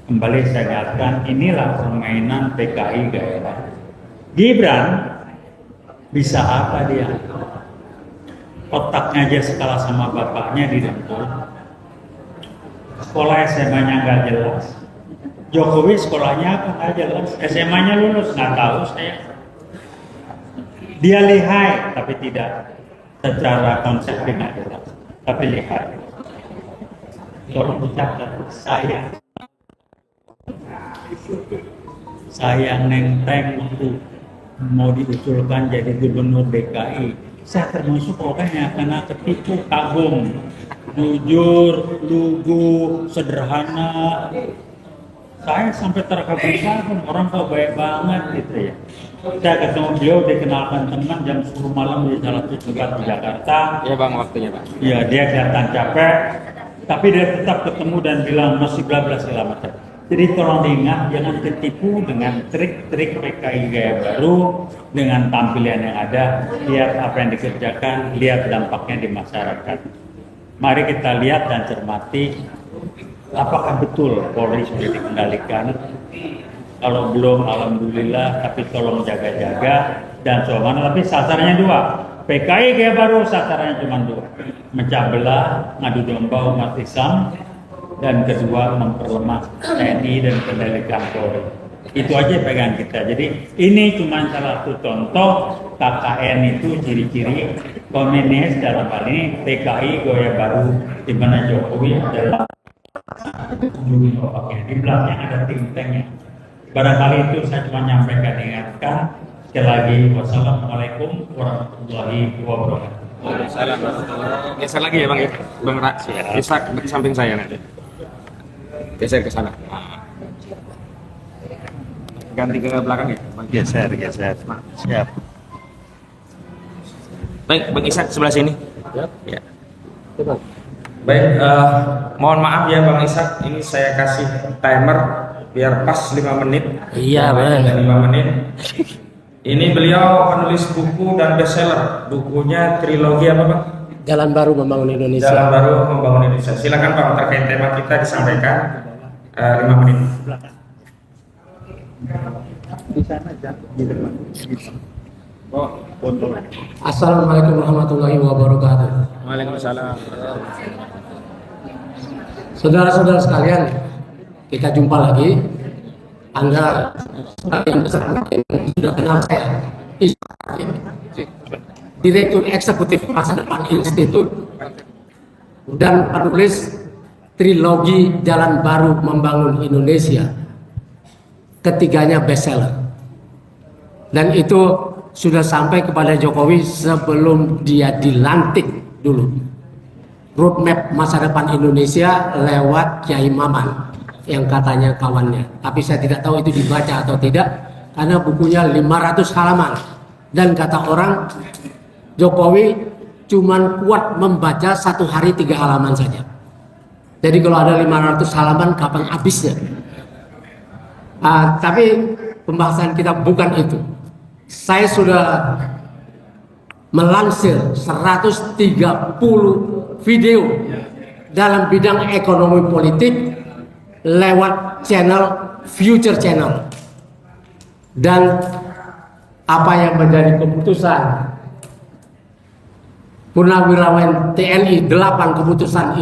Kembali saya katakan, inilah permainan PKI gaya baru. Gibran bisa apa dia? Otaknya aja skala sama bapaknya di Dengkul. Sekolah SMA-nya nggak jelas. Jokowi sekolahnya apa nggak jelas. SMA-nya lulus nggak tahu saya. Dia lihai tapi tidak secara konsep tidak jelas. Tapi lihai. Tolong dicatat, saya nenteng untuk mau diusulkan jadi gubernur DKI. Saya termasuk orang yang kena ketipu, kagum, jujur, lugu, sederhana. Saya sampai terkagum-kagum, orang kok baik banget gitu ya. Saya ketemu beliau, dikenalkan teman jam 10 malam di salah satu tempat di Jakarta. Ya bang, waktunya bang. Ya dia kelihatan capek, tapi dia tetap ketemu dan bilang masih bla bla segala macam. Jadi tolong diingat, jangan tertipu dengan trik-trik PKI gaya baru, dengan tampilan yang ada. Lihat apa yang dikerjakan, lihat dampaknya di masyarakat. Mari kita lihat dan cermati, apakah betul Polri sudah dikendalikan? Kalau belum, alhamdulillah, tapi tolong jaga-jaga dan coba. Tapi sasarannya 2. PKI gaya baru sasarannya cuma 2. Mecah belah, ngadu domba umat Islam, dan kedua memperlemah TNI dan kendalikan Polri. Itu aja pegangan kita. Jadi ini cuma salah satu contoh KKN itu ciri-ciri komunis dalam hal ini PKI gaya baru, di mana Jokowi adalah di belakangnya ada think tanknya. Barangkali itu saya cuma nyampaikan, ingatkan. Sekali lagi, wassalamualaikum warahmatullahi wabarakatuh. Waalaikumsalam. Geser lagi ya bang ya, bang Rak. Bisa di samping saya nanti. Geser ke sana. Ganti ke belakang ya. Bang. Geser. Siap. Baik, Bang Ishak sebelah sini. Ya. Coba. Baik, mohon maaf ya Bang Ishak, ini saya kasih timer biar pas 5 menit. Iya, Bang. 5 menit. Ini beliau penulis buku dan bestseller. Bukunya trilogi apa Bang? Jalan Baru Membangun Indonesia. Jalan Baru Membangun Indonesia. Silakan Bang, terkait tema kita disampaikan 5 menit. Assalamualaikum warahmatullahi wabarakatuh. Waalaikumsalam. Saudara-saudara sekalian, kita jumpa lagi. Anda yang sudah kenal saya, Direktur Eksekutif Masa Depan Institut dan penulis trilogi Jalan Baru Membangun Indonesia. Ketiganya bestseller. Dan itu sudah sampai kepada Jokowi sebelum dia dilantik dulu. Roadmap masa depan Indonesia lewat Kiai Maman yang katanya kawannya. Tapi saya tidak tahu itu dibaca atau tidak karena bukunya 500 halaman. Dan kata orang Jokowi cuman kuat membaca 1 hari 3 halaman saja. Jadi kalau ada 500 halaman kapan habisnya? Tapi pembahasan kita bukan itu. Saya sudah melansir 130 video dalam bidang ekonomi politik lewat channel Future Channel. Dan apa yang menjadi keputusan Purnawirawan TNI 8 keputusan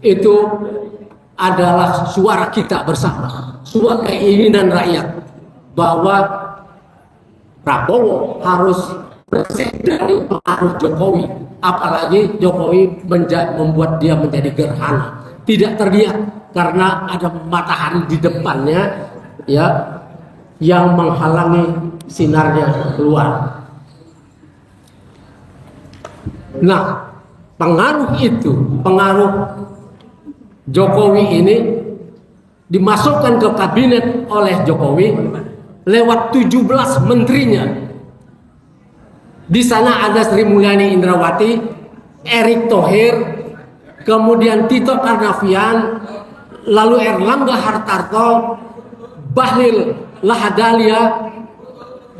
itu adalah suara kita bersama, suara keinginan rakyat bahwa Prabowo harus bersih dari pengaruh Jokowi, apalagi Jokowi membuat dia menjadi gerhana, tidak terlihat karena ada matahari di depannya, ya, yang menghalangi sinarnya keluar. Nah, pengaruh Jokowi ini dimasukkan ke kabinet oleh Jokowi lewat 17 menterinya. Di sana ada Sri Mulyani Indrawati, Erick Thohir, kemudian Tito Karnavian, lalu Erlangga Hartarto, Bahlil Lahadalia,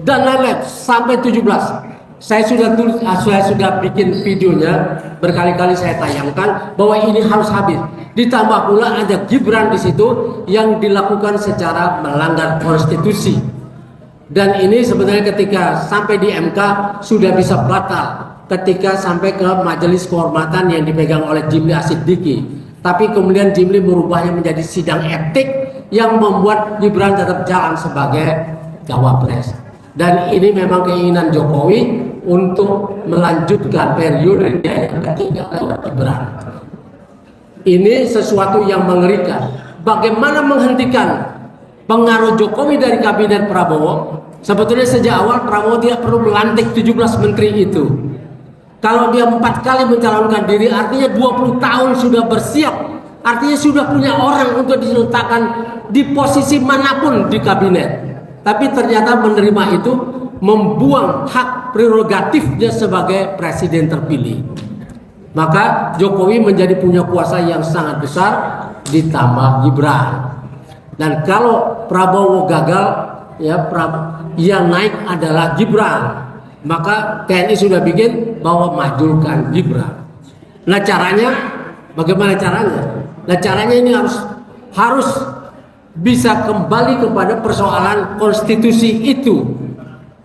dan lain-lain sampai 17. Saya sudah bikin videonya, berkali-kali saya tayangkan bahwa ini harus habis. Ditambah pula ada Gibran di situ yang dilakukan secara melanggar konstitusi. Dan ini sebenarnya ketika sampai di MK sudah bisa batal ketika sampai ke majelis kehormatan yang dipegang oleh Jimli Asidiki. Tapi kemudian Jimli merubahnya menjadi sidang etik yang membuat Gibran tetap jalan sebagai cawapres. Dan ini memang keinginan Jokowi untuk melanjutkan periode yang ketiga Gibran. Ini sesuatu yang mengerikan. Bagaimana menghentikan pengaruh Jokowi dari kabinet Prabowo? Sebetulnya sejak awal Prabowo tidak perlu melantik 17 menteri itu. Kalau dia 4 kali mencalonkan diri, artinya 20 tahun sudah bersiap. Artinya sudah punya orang untuk diletakkan di posisi manapun di kabinet. Tapi ternyata menerima itu membuang hak prerogatifnya sebagai presiden terpilih. Maka Jokowi menjadi punya kuasa yang sangat besar ditambah Gibran. Dan kalau Prabowo gagal, ya yang naik adalah Gibran. Maka TNI sudah bikin bahwa majulkan Gibran. Nah caranya, bagaimana caranya? Nah caranya ini harus bisa kembali kepada persoalan konstitusi itu.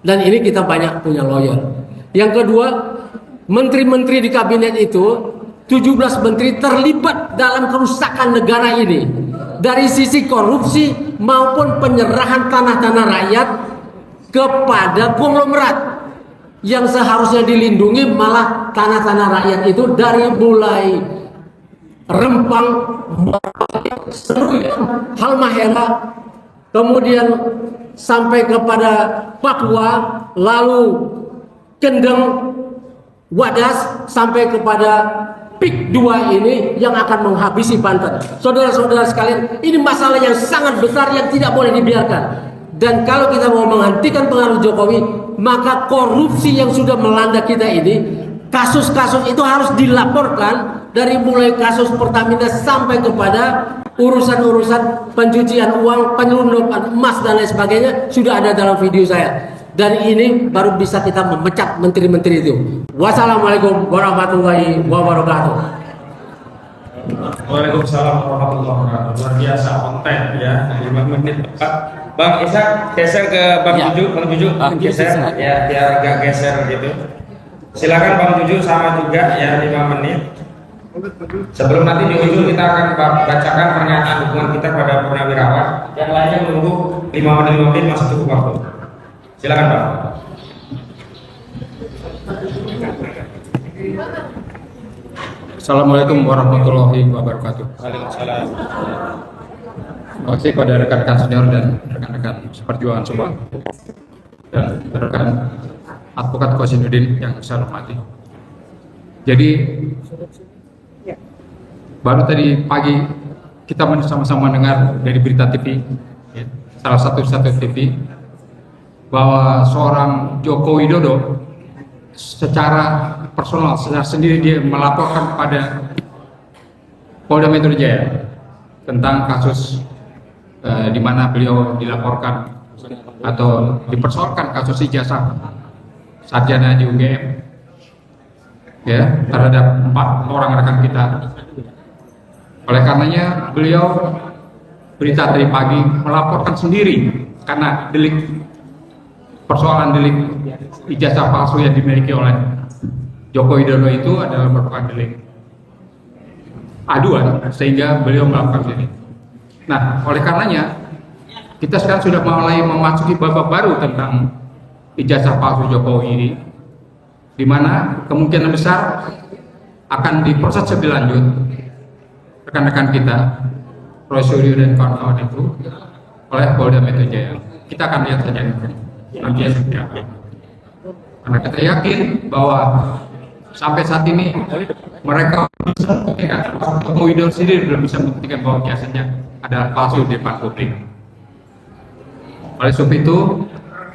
Dan ini kita banyak punya lawyer. Yang kedua, menteri-menteri di kabinet itu 17 menteri terlibat dalam kerusakan negara ini. Dari sisi korupsi maupun penyerahan tanah-tanah rakyat kepada konglomerat yang seharusnya dilindungi, malah tanah-tanah rakyat itu dari mulai Rempang, Halmahera, kemudian sampai kepada Papua, lalu Kendeng, Wadas, sampai kepada PIK 2 ini yang akan menghabisi Banten. Saudara-saudara sekalian, ini masalah yang sangat besar yang tidak boleh dibiarkan. Dan kalau kita mau menghentikan pengaruh Jokowi, maka korupsi yang sudah melanda kita ini, kasus-kasus itu harus dilaporkan dari mulai kasus Pertamina sampai kepada urusan-urusan pencucian uang, penyelundupan emas dan lain sebagainya sudah ada dalam video saya. Dan ini baru bisa kita memecat menteri-menteri itu. Wassalamualaikum warahmatullahi wabarakatuh. Waalaikumsalam warahmatullahi wabarakatuh. Luar biasa konten ya, 5 menit tepat. Bang Ishak geser ke Bang Juju, Bang Juju geser ya biar agak geser gitu. Silakan Bang Juju sama juga ya 5 menit. Sebelum nanti di ujung kita akan bacakan pernyataan dukungan kita pada Purnawirawan. Yang lainnya menunggu 5 menit masih cukup waktu. Silakan Bang. Assalamualaikum warahmatullahi wabarakatuh. Waalaikumsalam. Terima kasih kepada rekan-rekan senior dan rekan-rekan seperjuangan semua dan rekan advokat Kosinudin yang saya hormati. Jadi baru tadi pagi kita sama-sama dengar dari berita TV, ya, salah satu TV, bahwa seorang Joko Widodo secara personal, secara sendiri dia melaporkan kepada Polda Metro Jaya tentang kasus di mana beliau dilaporkan atau dipersoalkan kasus ijazah sarjana di UGM ya terhadap 4 orang rekan kita. Oleh karenanya beliau berita tadi pagi melaporkan sendiri karena persoalan delik ijazah palsu yang dimiliki oleh Joko Widodo itu adalah merupakan delik aduan sehingga beliau melakukan ini. Nah, oleh karenanya kita sekarang sudah mulai memasuki babak baru tentang ijazah palsu Jokowi ini, di mana kemungkinan besar akan diproses lebih lanjut rekan-rekan kita, Roy Suryo dan kawan-kawan itu oleh Polda Metro Jaya. Kita akan lihat saja nanti seperti apa. Karena kita yakin bahwa sampai saat ini mereka Joko Widodo sendiri belum bisa membuktikan bahwa jasanya adalah palsu di depan publik. Oleh sebab itu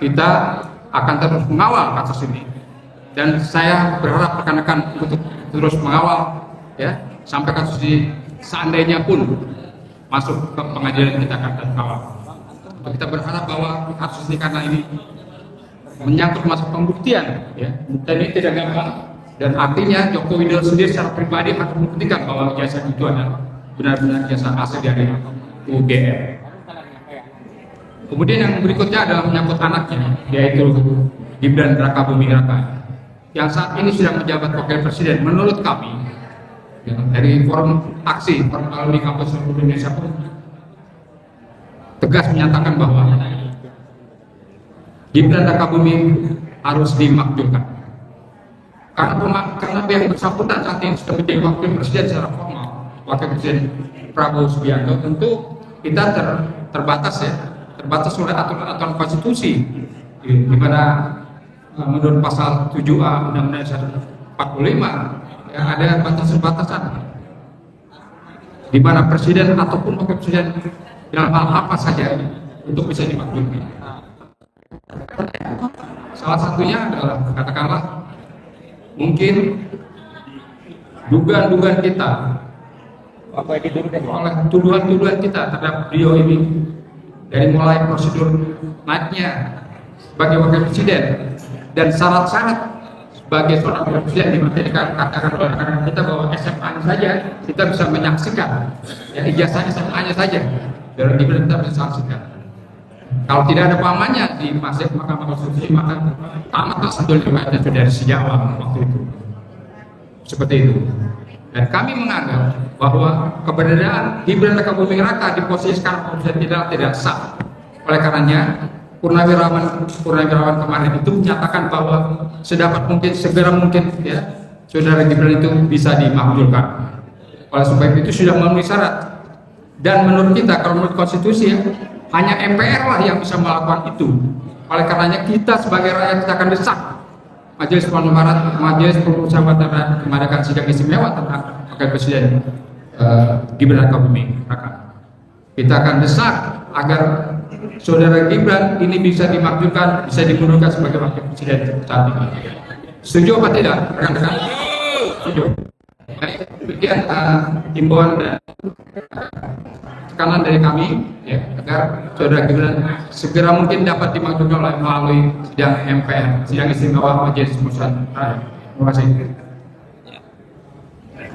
kita akan terus mengawal kasus ini dan saya berharap rekan-rekan untuk terus mengawal ya sampai kasus ini seandainya pun masuk ke pengadilan kita akan kawal. Kita berharap bahwa kasus ini karena ini menyangkut masalah pembuktian ya dan ini tidak gampang dan artinya Joko Widodo sendiri secara pribadi harus membuktikan bahwa jasa itu adalah benar-benar jasa asli dari UGM. Kemudian yang berikutnya adalah menyangkut anaknya yaitu Gibran Rakabuming Raka yang saat ini sudah menjabat wakil presiden. Menurut kami ya, dari forum aksi forum alumni kampus seluruh Indonesia pun tegas menyatakan bahwa Gibran Rakabuming harus dimakzulkan karena yang bersangkutan saat ini sudah menjadi wakil presiden secara formal, wakil presiden Prabowo Subianto. Tentu kita terbatas oleh aturan konstitusi di mana menurut pasal 7A Undang-Undang 45 yang ada batasan-batasan di mana presiden ataupun wakil presiden dalam hal apa saja untuk bisa dimakzulkan. Salah satunya adalah katakanlah mungkin dugaan-dugaan kita oleh tuduhan-tuduhan kita terhadap beliau ini dari mulai prosedur naiknya sebagai wakil presiden dan syarat-syarat sebagai seorang wakil presiden di mana dikatakan oleh rekan-rekan kita bahwa SMA-nya saja kita bisa menyaksikan ya ijazah SMA-nya saja dan Gibran kita bisa saksikan. Kalau tidak ada pamannya di Mahkamah Konstitusi maka tamatlah satu riwayatnya sudah dari sejak awal waktu itu. Seperti itu. Dan kami menganggap bahwa keberadaan Gibran Rakabuming Raka di posisi sekarang tidak sah. Oleh karenanya Purnawirawan kemarin itu menyatakan bahwa segera mungkin ya saudara Gibran itu bisa dimakzulkan. Oleh sebab itu sudah memenuhi syarat. Dan menurut kita kalau menurut konstitusi ya, hanya MPR lah yang bisa melakukan itu. Oleh karenanya kita sebagai rakyat kita akan desak Majelis Permusyawaratan Rakyat mengadakan sidang istimewa tentang wakil presiden Gibran Rakabuming Raka. Kita akan desak agar saudara Gibran ini bisa dimakzulkan, bisa dimundurkan sebagai wakil presiden saat ini. Setuju apa tidak, rekan-rekan? Setuju. Demikian himbauan dan tekanan dari kami ya, agar saudara Gibran segera mungkin dapat dimakzulkan melalui sidang MPR, sidang istimewa Majelis Permusyawaratan Rakyat. Terima kasih.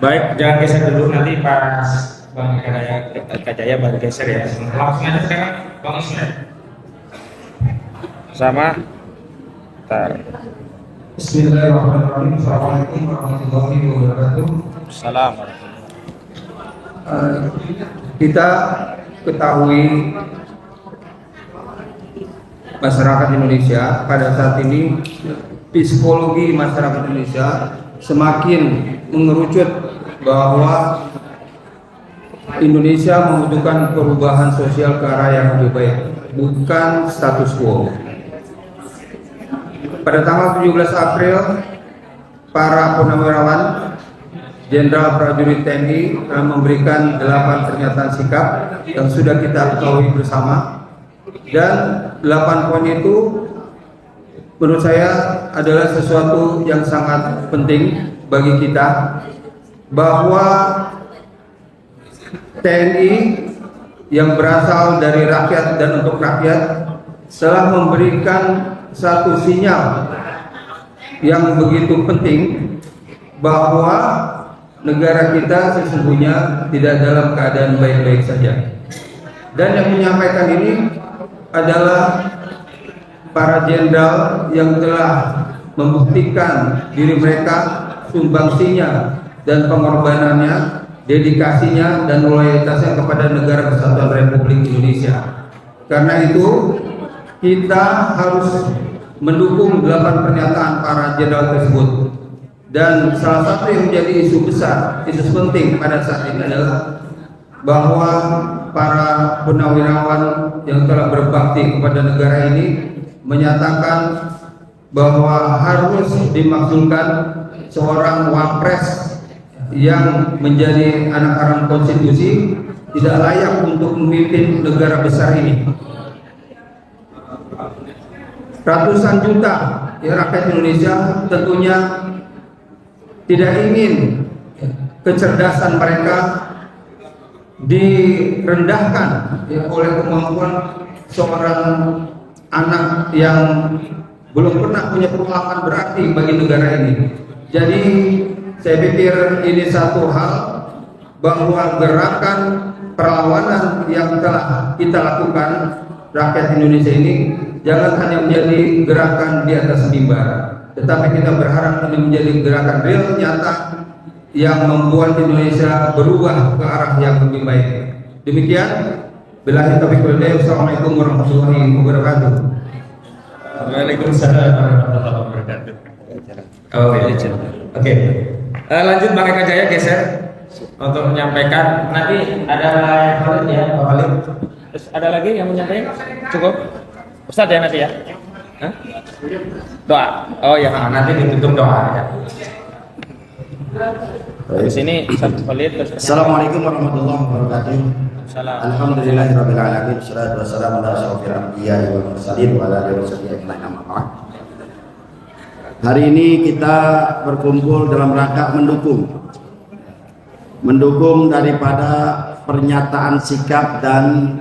Baik, jangan geser dulu, nanti pas Bang Kajaya baru geser ya. Langsung aja sekarang Bang Ismail. Sama. Bentar. Bismillahirrahmanirrahim. Assalamualaikum warahmatullahi wabarakatuh. Salam. Kita ketahui masyarakat Indonesia pada saat ini, psikologi masyarakat Indonesia semakin mengerucut bahwa Indonesia membutuhkan perubahan sosial ke arah yang lebih baik, bukan status quo. Pada tanggal 17 April, para purnawirawan Jenderal Prajurit TNI telah memberikan 8 pernyataan sikap yang sudah kita ketahui bersama, dan 8 poin itu menurut saya adalah sesuatu yang sangat penting bagi kita, bahwa TNI yang berasal dari rakyat dan untuk rakyat telah memberikan satu sinyal yang begitu penting bahwa negara kita sesungguhnya tidak dalam keadaan baik-baik saja. Dan yang menyampaikan ini adalah para jenderal yang telah membuktikan diri mereka, sumbangsinya dan pengorbanannya, dedikasinya dan loyalitasnya kepada negara kesatuan Republik Indonesia. Karena itu kita harus mendukung 8 pernyataan para jenderal tersebut. Dan salah satu yang menjadi isu besar, isu penting pada saat ini adalah bahwa para purnawirawan yang telah berbakti kepada negara ini menyatakan bahwa harus dimaksudkan seorang wapres yang menjadi anak haram konstitusi tidak layak untuk memimpin negara besar ini. Ratusan juta rakyat Indonesia tentunya tidak ingin kecerdasan mereka direndahkan oleh kemampuan seorang anak yang belum pernah punya pengalaman berarti bagi negara ini. Jadi saya pikir ini satu hal bahwa gerakan perlawanan yang telah kita lakukan rakyat Indonesia ini jangan hanya menjadi gerakan di atas mimbar, tetapi kita berharap ini menjadi gerakan real, nyata, yang membuat Indonesia berubah ke arah yang lebih baik. Demikian, billahi taufiq wal hidayah. Assalamualaikum warahmatullahi wabarakatuh. Waalaikumsalam warahmatullahi wabarakatuh. Oke. Lanjut Bang Eka Jaya geser untuk menyampaikan. Nanti ada yang Khalid ya, Pak Khalid. Terus ada lagi yang menyampaikan? Cukup. Ustaz ya nanti ya. Hah? Doa. Oh ya, nanti ditutup doa ya. Di sini Ustaz Khalid. Assalamualaikum warahmatullahi wabarakatuh. Assalamualaikum. Alhamdulillahirabbil alamin, wassalatu wassalamu ala asyrofil anbiya'i wal mursalin wa ala alihi washabihi ajmain, amma ba'd. Hari ini kita berkumpul dalam rangka mendukung daripada pernyataan sikap dan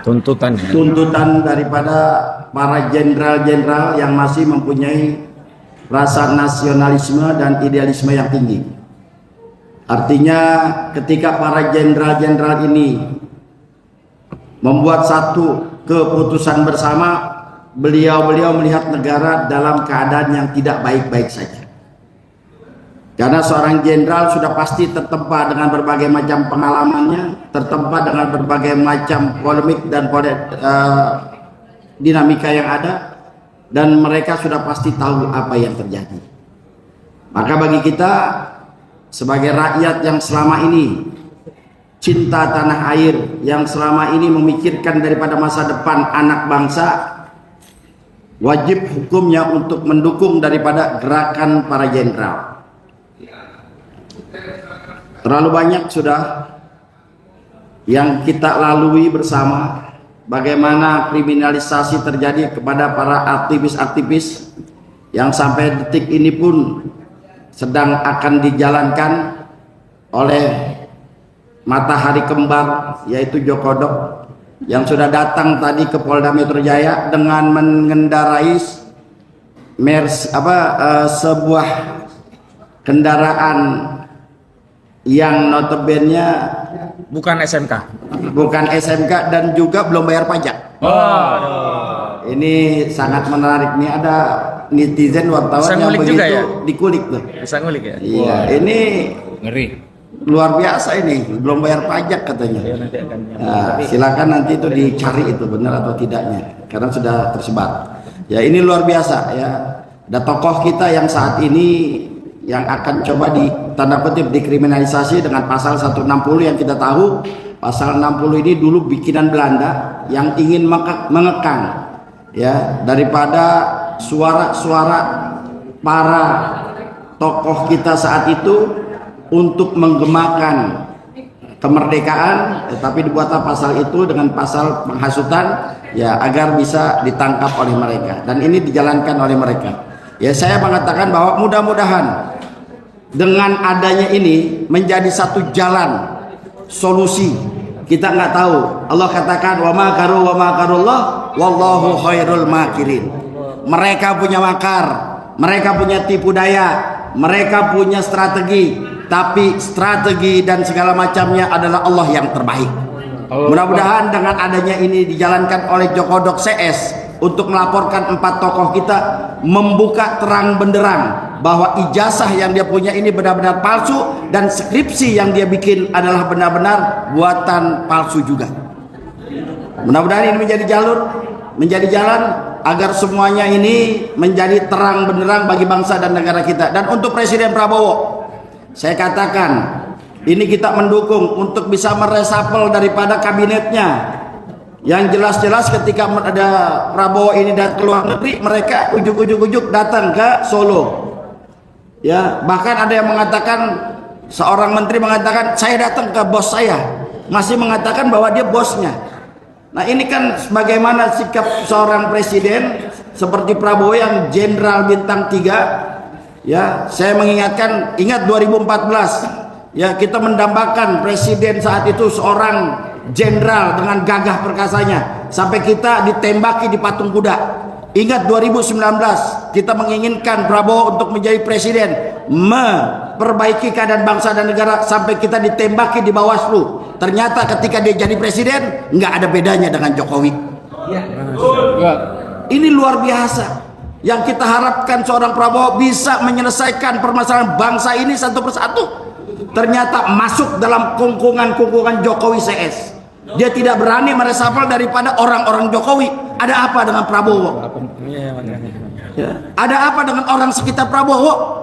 tuntutan daripada para jenderal-jenderal yang masih mempunyai rasa nasionalisme dan idealisme yang tinggi. Artinya ketika para jenderal-jenderal ini membuat satu keputusan bersama, beliau melihat negara dalam keadaan yang tidak baik-baik saja. Karena seorang jenderal sudah pasti tertempa dengan berbagai macam pengalamannya, tertempa dengan berbagai macam polemik dan dinamika yang ada, dan mereka sudah pasti tahu apa yang terjadi. Maka bagi kita sebagai rakyat yang selama ini cinta tanah air, yang selama ini memikirkan daripada masa depan anak bangsa, wajib hukumnya untuk mendukung daripada gerakan para jenderal. Terlalu banyak sudah yang kita lalui bersama, bagaimana kriminalisasi terjadi kepada para aktivis-aktivis yang sampai detik ini pun sedang akan dijalankan oleh matahari kembar, yaitu Jokodok, yang sudah datang tadi ke Polda Metro Jaya dengan mengendarai sebuah kendaraan yang notabene Bukan SMK. bukan SMK dan juga belum bayar pajak. Ini sangat menarik nih, ada netizen wartawan Bisa yang ngulik begitu juga ya? dikulik tuh. Bisa ngulik ya? Iya, ini Ngeri. luar biasa ini, belum bayar pajak katanya. Nah, silakan nanti itu dicari itu benar atau tidaknya, karena sudah tersebar. Ya ini luar biasa ya. Ada tokoh kita yang saat ini yang akan coba di tanda kutip dikriminalisasi dengan pasal 160 yang kita tahu pasal 60 ini dulu bikinan Belanda yang ingin mengekang ya daripada suara-suara para tokoh kita saat itu untuk menggemakan kemerdekaan, tetapi dibuatlah pasal itu dengan pasal penghasutan ya agar bisa ditangkap oleh mereka, dan ini dijalankan oleh mereka. Ya saya mengatakan bahwa mudah-mudahan dengan adanya ini menjadi satu jalan solusi. Kita nggak tahu, Allah katakan wa makaru wa makarullah wallahu khairul makirin. Mereka punya makar, mereka punya tipu daya, mereka punya strategi, tapi strategi dan segala macamnya adalah Allah yang terbaik. Mudah-mudahan dengan adanya ini dijalankan oleh Jokodok CS untuk melaporkan 4 tokoh kita, membuka terang benderang bahwa ijazah yang dia punya ini benar-benar palsu dan skripsi yang dia bikin adalah benar-benar buatan palsu juga. Mudah-mudahan ini menjadi jalan agar semuanya ini menjadi terang benderang bagi bangsa dan negara kita. Dan untuk Presiden Prabowo, saya katakan ini kita mendukung untuk bisa meresapel daripada kabinetnya. Yang jelas-jelas ketika ada Prabowo ini datang ke luar negeri, mereka ujuk-ujuk datang ke Solo. Ya, bahkan ada yang mengatakan, seorang menteri mengatakan saya datang ke bos saya, masih mengatakan bahwa dia bosnya. Nah ini kan bagaimana sikap seorang presiden seperti Prabowo yang jenderal bintang 3. Ya, saya mengingatkan, ingat 2014 ya, kita mendambakan presiden saat itu seorang jenderal dengan gagah perkasanya sampai kita ditembaki di patung kuda. Ingat 2019 kita menginginkan Prabowo untuk menjadi presiden, memperbaiki keadaan bangsa dan negara, sampai kita ditembaki di Bawaslu. Ternyata ketika dia jadi presiden nggak ada bedanya dengan Jokowi. Ini luar biasa. Yang kita harapkan seorang Prabowo bisa menyelesaikan permasalahan bangsa ini satu persatu. Ternyata masuk dalam kungkungan Jokowi CS. Dia tidak berani meresapel daripada orang-orang Jokowi. Ada apa dengan Prabowo? Ya. Ada apa dengan orang sekitar Prabowo?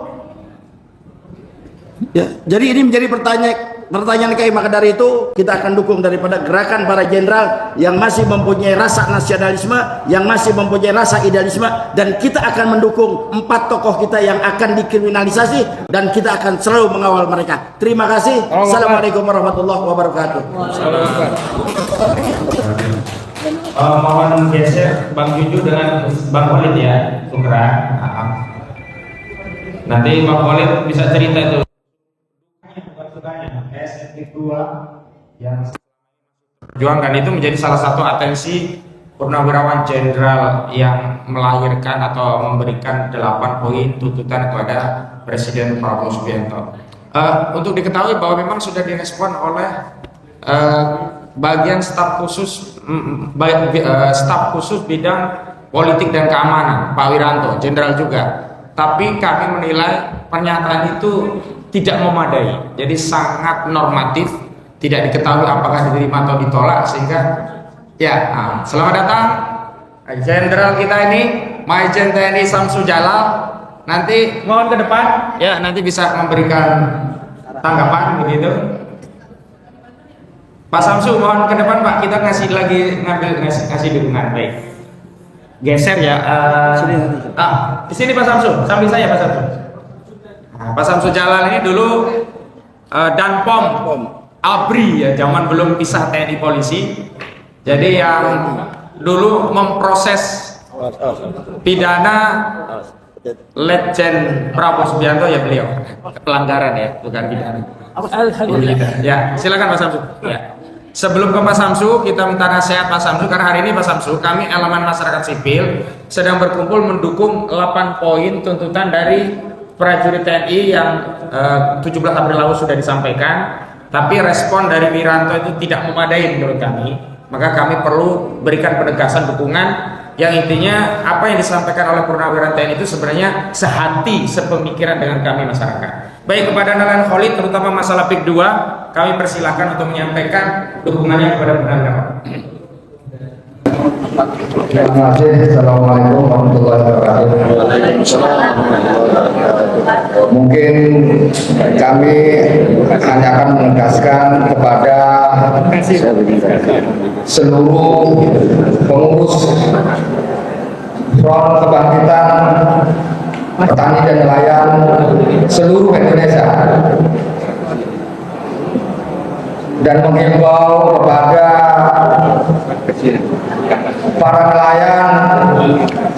Ya. Jadi ini menjadi pertanyaan KI. Maka dari itu kita akan dukung daripada gerakan para jenderal yang masih mempunyai rasa nasionalisme, yang masih mempunyai rasa idealisme, dan kita akan mendukung 4 tokoh kita yang akan dikriminalisasi, dan kita akan selalu mengawal mereka. Terima kasih. Assalamualaikum warahmatullahi wabarakatuh. Mohon geser Bang Juju dengan Bang Khalid ya, tukeran. Nanti Bang Khalid bisa cerita itu. Yang perjuangkan itu menjadi salah satu atensi purnawirawan jenderal yang melahirkan atau memberikan 8 poin tuntutan kepada Presiden Prabowo Subianto. Untuk diketahui bahwa memang sudah direspon oleh bagian staf khusus bidang politik dan keamanan, Pak Wiranto, jenderal juga. Tapi kami menilai pernyataan itu tidak memadai, jadi sangat normatif, tidak diketahui apakah diterima atau ditolak, sehingga ya selamat datang jenderal kita ini, Majen TNI Samsu Jalal. Nanti mohon ke depan ya, nanti bisa memberikan tanggapan begitu. Pak Samsu mohon ke depan Pak, kita ngasih dukungan. Baik, geser ya. Di sini Pak Samsu, sambil saya Pak Samsu. Pak Samsu Jalal ini dulu Danpom ABRI ya, zaman belum pisah TNI Polisi. Jadi yang dulu memproses pidana Letjen Prabowo Subianto ya, beliau pelanggaran ya, bukan pidana. Ya, silakan Pak Samsu. Ya. Sebelum ke Pak Samsu, kita minta nasihat Pak Samsu, karena hari ini Pak Samsu, kami elemen masyarakat sipil sedang berkumpul mendukung 8 poin tuntutan dari prajurit TNI yang 17 April lalu sudah disampaikan, tapi respon dari Wiranto itu tidak memadai menurut kami. Maka kami perlu berikan penegasan dukungan yang intinya apa yang disampaikan oleh Purnawirawan TNI itu sebenarnya sehati, sepemikiran dengan kami masyarakat. Baik, kepada Nalan Khalid terutama masalah PIK 2, kami persilakan untuk menyampaikan dukungannya kepada Purnawirawan. Terima kasih. Assalamualaikum warahmatullahi wabarakatuh. Mungkin kami hanya akan menegaskan kepada seluruh pengurus Front Kebangkitan Petani dan Nelayan seluruh Indonesia dan menghimbau kepada para nelayan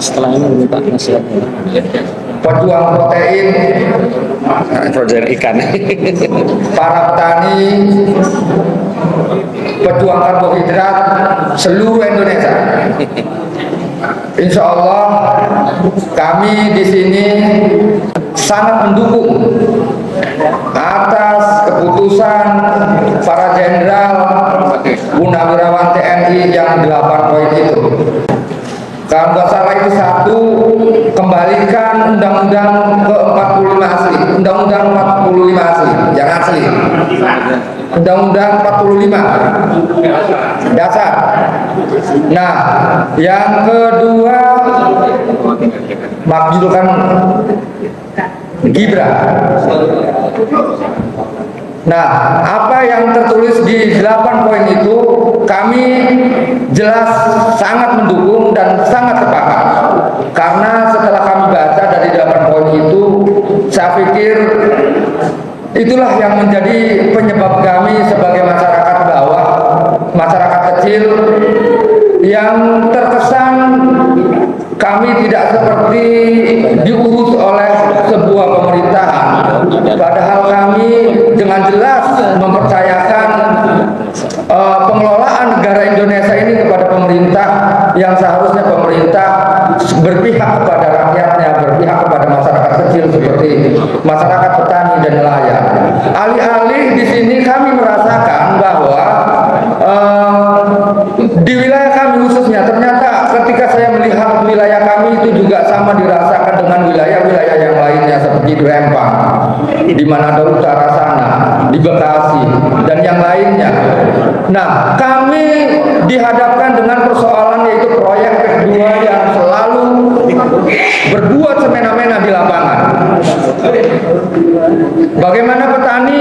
Setelah ini minta nasihat pejuang protein, ikan. para petani, pejuang karbohidrat seluruh Indonesia. Insya Allah kami di sini sangat mendukung atas keputusan para jenderal Purnawirawan TNI yang 8 poin itu. Kalau nggak salah itu 1, kembalikan Undang-Undang ke-45 asli, Undang-Undang 45 asli, yang asli, Undang-Undang 45 dasar. Nah, yang kedua, makjulkan Gibran. Nah, apa yang tertulis di 8 poin itu kami jelas sangat mendukung dan sangat sepakat. Karena setelah kami baca dari 8 poin itu, saya pikir itulah yang menjadi penyebab kami sebagai masyarakat bawah, masyarakat kecil yang terkesan kami tidak seperti diurus oleh sebuah pemerintahan. Padahal kami dengan jelas mempercayakan pengelolaan negara Indonesia ini kepada pemerintah, yang seharusnya pemerintah berpihak kepada rakyatnya, berpihak kepada masyarakat kecil seperti masyarakat petani dan nelayan. Alih-alih di sini kami merasakan bahwa di wilayah kami khususnya, ternyata ketika saya melihat wilayah kami itu juga sama dirasakan dengan wilayah-wilayah yang lainnya seperti di Rempang, di Manado Utara sana, di Bekasi, dan yang lainnya. Nah, kami dihadapkan dengan persoalan yaitu proyek kedua yang selalu berbuat semena-mena di lapangan. Bagaimana petani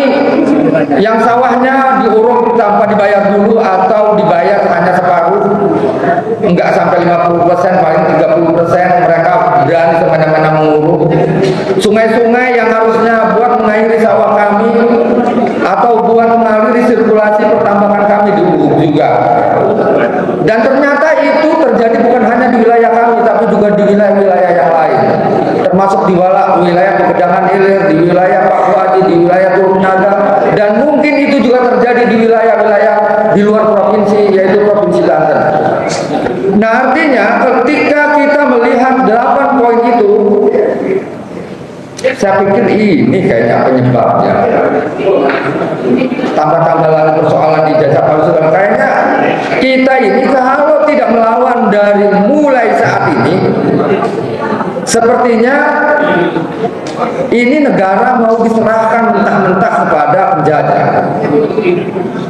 yang sawahnya diuruk tanpa dibayar dulu atau dibayar hanya separuh, enggak sampai 50%, paling 30% mereka berani semena-mena menguruk. Sungai-sungai yang harusnya buat mengairi sawah kami atau buat mengaliri sirkulasi pertambangan kami diuruk juga. Dan ternyata itu terjadi bukan hanya di wilayah kami, tapi juga di wilayah-wilayah yang lain, termasuk di wilayah Pegedangan Hilir, di wilayah Pak Wadi, di wilayah Turunnaga, dan mungkin itu juga terjadi di wilayah-wilayah di luar provinsi, yaitu Provinsi Banten. Nah, artinya ketika kita melihat 8 poin itu, saya pikir ini kayaknya penyebabnya. Tambah-tambah lagi persoalan di jasa palsu, dan kayaknya kita ini kalau tidak melawan dari mulai saat ini, sepertinya ini negara mau diserahkan mentah-mentah kepada penjajah.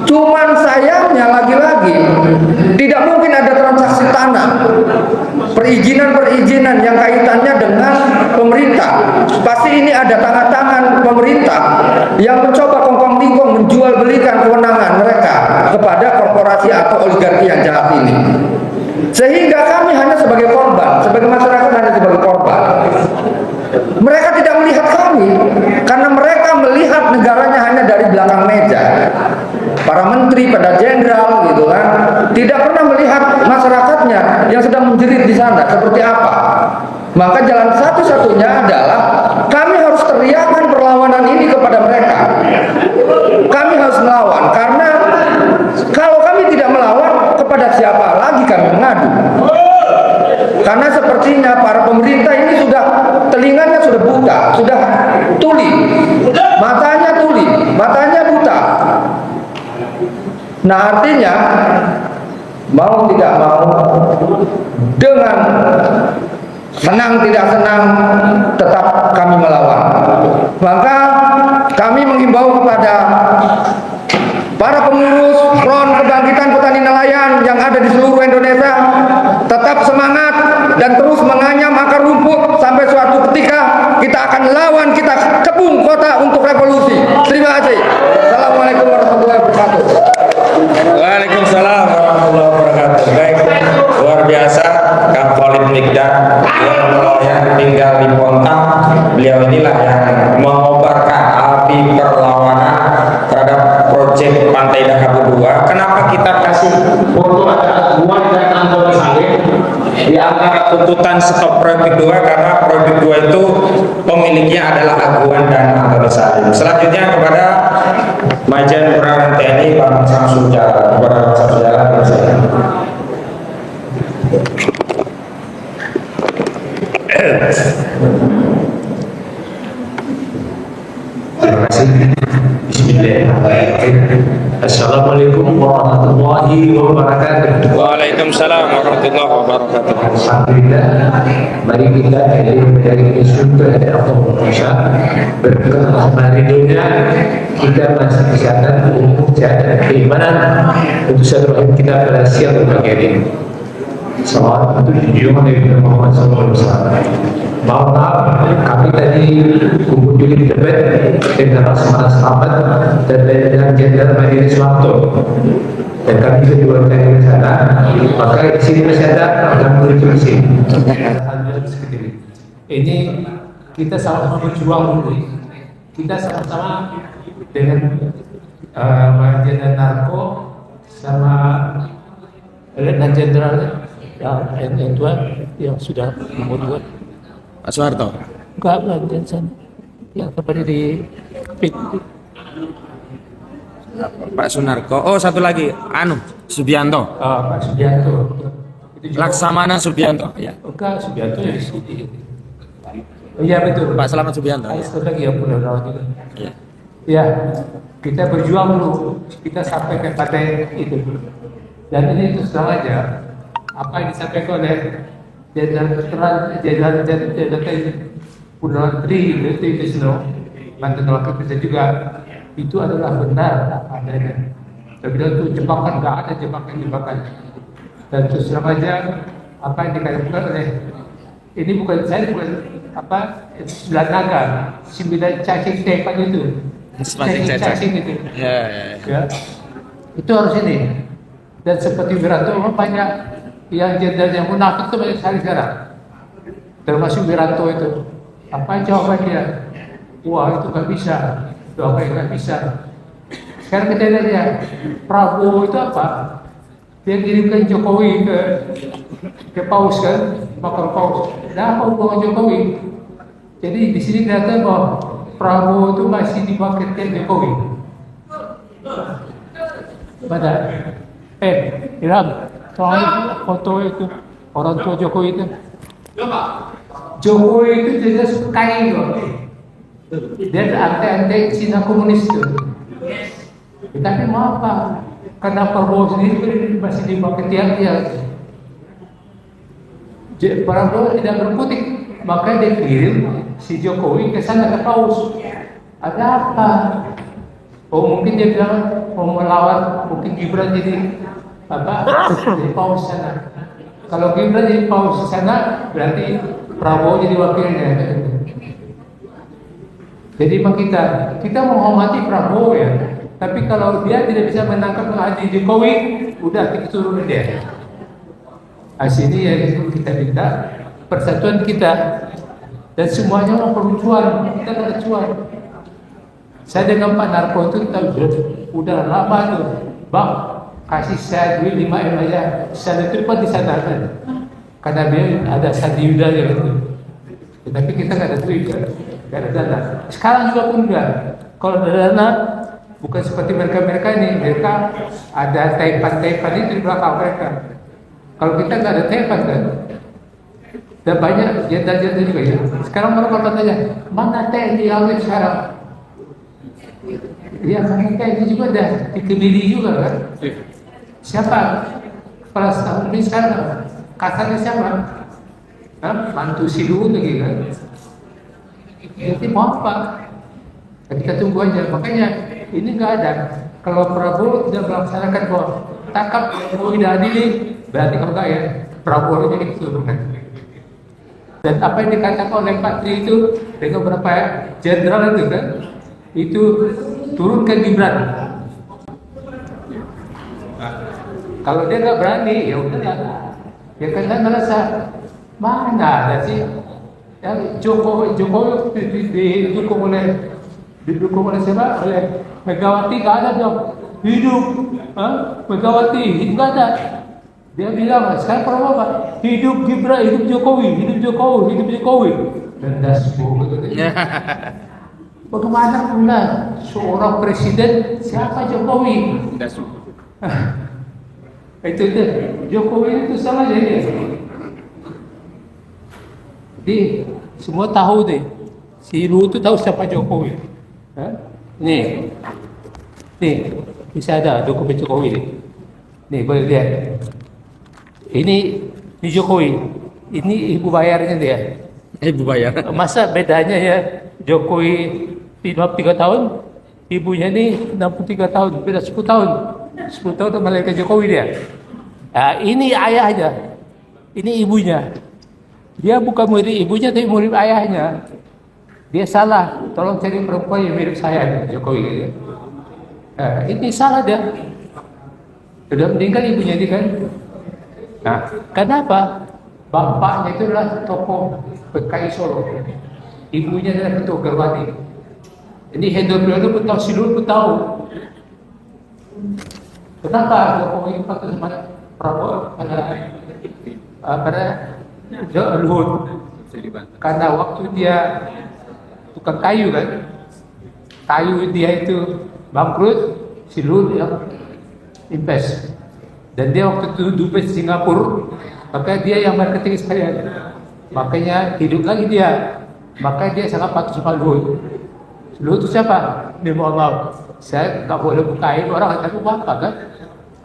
Cuman sayangnya lagi-lagi tidak mungkin ada transaksi tanah, perizinan-perizinan yang kaitannya dengan pemerintah. Pasti ini ada tangan-tangan pemerintah yang mencoba kongkong-tingkong menjual belikan kewenangan mereka kepada korporasi atau oligarki yang jahat ini. Sehingga kami hanya sebagai korban, sebagai masyarakat hanya sebagai korban. Mereka tidak melihat kami karena mereka melihat negaranya hanya dari belakang meja. Para menteri, pada jenderal gitu kan, tidak pernah melihat masyarakatnya yang sedang menjerit di sana seperti apa. Maka jalan satu-satunya adalah kami harus teriakkan perlawanan ini kepada mereka. Kami harus melawan, karena kalau kami tidak melawan, kepada siapa lagi kami mengadu? Karena sepertinya para pemerintah ini sudah telinganya sudah buta, sudah tuli, matanya buta. Nah, artinya mau tidak mau, dengan senang tidak senang, tetap kami melawan. Maka kami menghimbau kepada para pengurus Front Kebangkitan Petani Nelayan yang ada di seluruh Indonesia, tetap semangat dan terus menganyam akar rumput sampai suatu ketika kita akan lawan, kita kepung kota untuk revolusi. Terima kasih. Assalamualaikum warahmatullahi wabarakatuh. Waalaikumsalam warahmatullahi wabarakatuh. Baik, luar biasa Kapolri Mikdad yang nelayan tinggal di Pontang. Beliau inilah yang mengobarkan api perlawanan terhadap proyek Pantai Dahab 2. Kenapa kita kasih foto ada Aguan dan Antoni Saleh di antara tuntutan stop proyek kedua? Karena proyek kedua itu pemiliknya adalah Aguan dan Antoni Saleh. Selanjutnya kepada Majen Purnawirawan TNI Bang Samsul Jalan. Kepada Bang Samsul Jalan, terima kasih. Bismillahirrahmanirrahim. Assalamualaikum warahmatullahi wabarakatuh. Waalaikumsalam warahmatullahi wabarakatuh. Alhamdulillah, mari kita dari instruktur atau Indonesia berkenan maridonya kita masih kesehatan untuk jaga keimanan untuk silaturahim kita pada siang berbagai ini. Salam untuk junjungan Nabi Muhammad SAW. Mohon maaf, kami tadi mengunjungi debat dengan Laksamana Selamat dan dengan Jenderal Madia Suwanto, dan kami juga dari sana. Maka di sini masih ada akan menuju ke sini. Ini kita sama-sama berjuang dulu. Kita sama-sama dengan Jenderal Narko sama Letnan Jenderal yang tua yang sudah umur tua. Pak Soeharto. Enggak, dan sana yang kembali di Pak Sunarko. Oh, satu lagi, Subianto. Pak Subianto. Laksamana Subianto. Ya, enggak, Subianto di sini. Oh, iya betul. Pak Selamat Subianto. Satu lagi yang Purnawirawan juga. Ya. Ya, kita berjuang dulu, kita sampai ke partai itu. Dan ini terus terang aja, apa yang disampaikan oleh Jenderal Purnawirawan Tri Krisno, mantan wakil presiden juga, itu adalah benar apa adanya. Tapi itu jebakan, nggak ada jebakan. Dan terus terang aja, apa yang dikatakan oleh ini bukan apa 9 naga, 9 cacing tepan itu, cacing itu, ya. Itu harus ini. Dan seperti Wiranto banyak yang jenderal yang munafik itu banyak sekali sekarang, termasuk Wiranto itu. Apa jawaban dia? Wah, itu nggak bisa, doakan nggak bisa. Sekarang kita lihat ya, Prabowo itu apa? Dia kirimkan Jokowi ke Paus kan, makam Paus. Nah, apa hubungan Jokowi? Jadi di sini kelihatan bahwa Prabowo itu masih di bawah ketiak Jokowi. Pada Ilham, soal foto itu orang tua Jokowi itu. Jokowi itu jelas kain loh. Dan anti Cina komunis itu. Tapi mau apa? Karena Prabowo sendiri masih di bawah ketiak dia. Prabowo tidak berkutik, maka dia kirim si Jokowi ke sana ke Paus. Ada apa? Oh, mungkin dia bilang mau melawan, mungkin Gibran jadi apa? Jadi Paus sana. Kalau Gibran jadi Paus sana, berarti Prabowo jadi wakilnya. Jadi memang kita menghormati Prabowo ya. Tapi kalau dia tidak bisa menangkap Haji Jokowi, udah kita turunin dia. Sini ya kita minta persatuan kita dan semuanya mau perlucuan, kita ada cuan. Saya dengan Pak Narko itu kita udah lama tuh, Bang, kasih saya duit 5M aja, saya cepat disadarkan. Karena dia ada Sandi Yuda gitu. Tapi kita nggak ada duit, nggak ada dana. Sekarang juga pun enggak. Kalau ada dana, bukan seperti mereka ini, mereka ada taipan itu di belakang mereka. Kalau kita nggak ada taipan kan, Dan banyak jenderal-jenderal juga ya. Sekarang mereka bertanya, mana TNI awet sekarang? Ya karena TNI juga ada dikebiri juga kan. Siapa kepala staf ini sekarang? Kasarnya siapa? Bantu si dulu lagi kan. Jadi mau apa? Kita tunggu aja. Makanya ini nggak ada. Kalau Prabowo tidak melaksanakan bahwa tangkap Jokowi tidak adili, berarti kalau nggak ya Prabowo jadi keseluruhan. Dan apa yang dikatakan oleh Pak Tri itu dengan beberapa jenderal itu kan, itu turunkan Gibran. Kalau dia nggak berani, ya udah. Ya kan saya merasa mana ada sih yang Jokowi didukung oleh siapa? Oleh Megawati, nggak ada dong. Hidup, Megawati nggak ada. Dia bilang sekarang Prabowo apa? Hidup Gibran, hidup Jokowi, hidup Jokowi, hidup Jokowi. Dan dasbo. Bagaimana pula seorang presiden siapa Jokowi? Itu Jokowi itu salah jadi. Jadi semua tahu deh. Si Lu itu tahu siapa Jokowi. Nih, bisa ada dokumen Jokowi nih. Nih boleh lihat. Ini Jokowi. Ini ibu bayarnya dia. Ibu bayar. Masa bedanya ya Jokowi 53 tahun, ibunya ini 63 tahun, beda 10 tahun. 10 tahun sama mereka Jokowi dia. Nah, ini ayahnya. Ini ibunya. Dia bukan murid ibunya tapi murid ayahnya. Dia salah. Tolong cari perempuan yang mirip saya Jokowi. Nah, ini salah dia. Sudah meninggal ibunya ini kan. Nah, kenapa? Bapaknya itu adalah tokoh PKI Solo. Ibunya adalah ketua Gerwani. Ini Hendro Priyono pun tahu, Silur pun tahu. Kenapa Jokowi pakai sama Prabowo pada Luhut? Karena waktu dia tukang kayu kan, kayu dia itu bangkrut, Silur yang invest. Dan dia waktu itu dubes Singapura, maka dia yang marketing sekalian. Makanya hidup lagi dia. Maka dia sangat patuh sama Luhut. Luhut itu siapa? Dia mohon maaf, saya nggak boleh buka aib orang kata apa kan?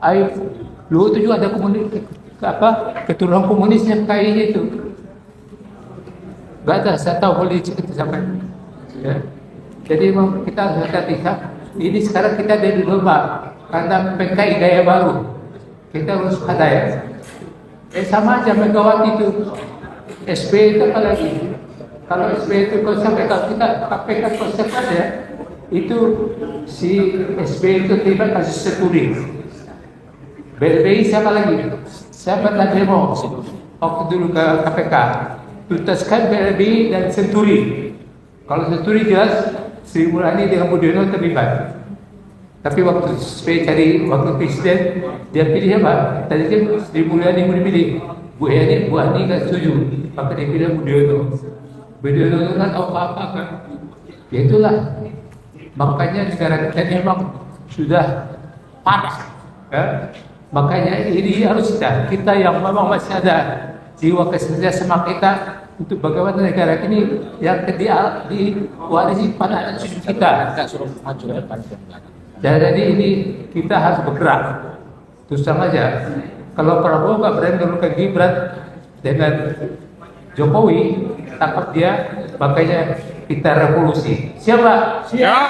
Aib Luhut itu juga ada keturunan komunisnya kayaknya itu. Gak ada, saya tahu boleh cerita sampai. Ya. Jadi memang kita harus hati-hati. Ini sekarang kita ada di lomba karena PKI gaya baru. Kita harus ada ya. Sama aja Megawati itu, SP itu apa lagi? Kalau SP itu konsep, kalau kita KPK konsep aja, itu si SP itu terlibat kasus Senturi. BLBI siapa lagi? Saya pernah demo waktu dulu ke KPK. Tuntaskan BLBI dan Senturi. Kalau Senturi jelas Sri Mulyani dengan Budiono terlibat. Tapi waktu SP cari wakil presiden, dia pilih apa? Tadi kan Sri Mulyani mau dipilih, Bu Ani nggak setuju, maka dia pilih Budiono. Budiono itu kan apa-apa kan? Ya itulah. Makanya negara kita memang sudah parah. Ya? Makanya ini harus kita yang memang masih ada jiwa kerjasama kita untuk bagaimana negara ini yang diwarisi pada anak cucu kita. Jadi ini kita harus bergerak. Terus sama aja. Kalau Prabowo nggak berani menurunkan Gibran dengan Jokowi, tangkap dia, makanya kita revolusi. Siapa? Siap.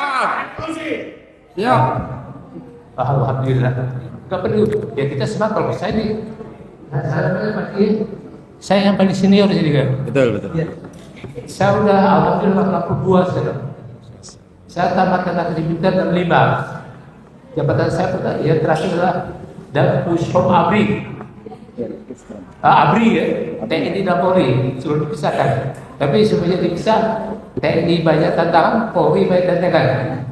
Siap. Alhamdulillah. Gak perlu. Ya kita semangat kalau saya ini. Saya yang paling senior di sini kan. Betul. Saya udah alhamdulillah 82 sekarang. Saya tamat Akademika 65. Jabatan saya yang terakhir adalah dan Puspom Abri. Abri ya, TNI dan Polri sudah dipisahkan. Tapi sebenarnya dipisah, TNI banyak tantangan, Polri banyak tantangan.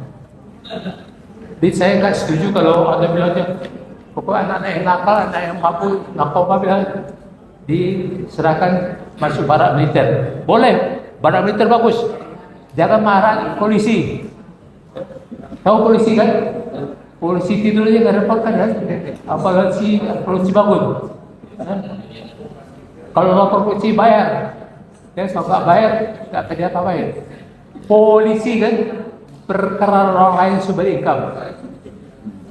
Jadi saya nggak setuju kalau ada bilangnya, pokoknya anak-anak yang nakal, anak yang mampu, narkoba bilang diserahkan masuk barak militer. Boleh, barak militer bagus. Jangan marah polisi. Tahu polisi kan? Polisi tidur aja nggak repot kan? Apalagi polisi bangun. Kalau lapor polisi bayar, dan kalau nggak bayar nggak ada apa-apain. Polisi kan perkara orang lain sumber income.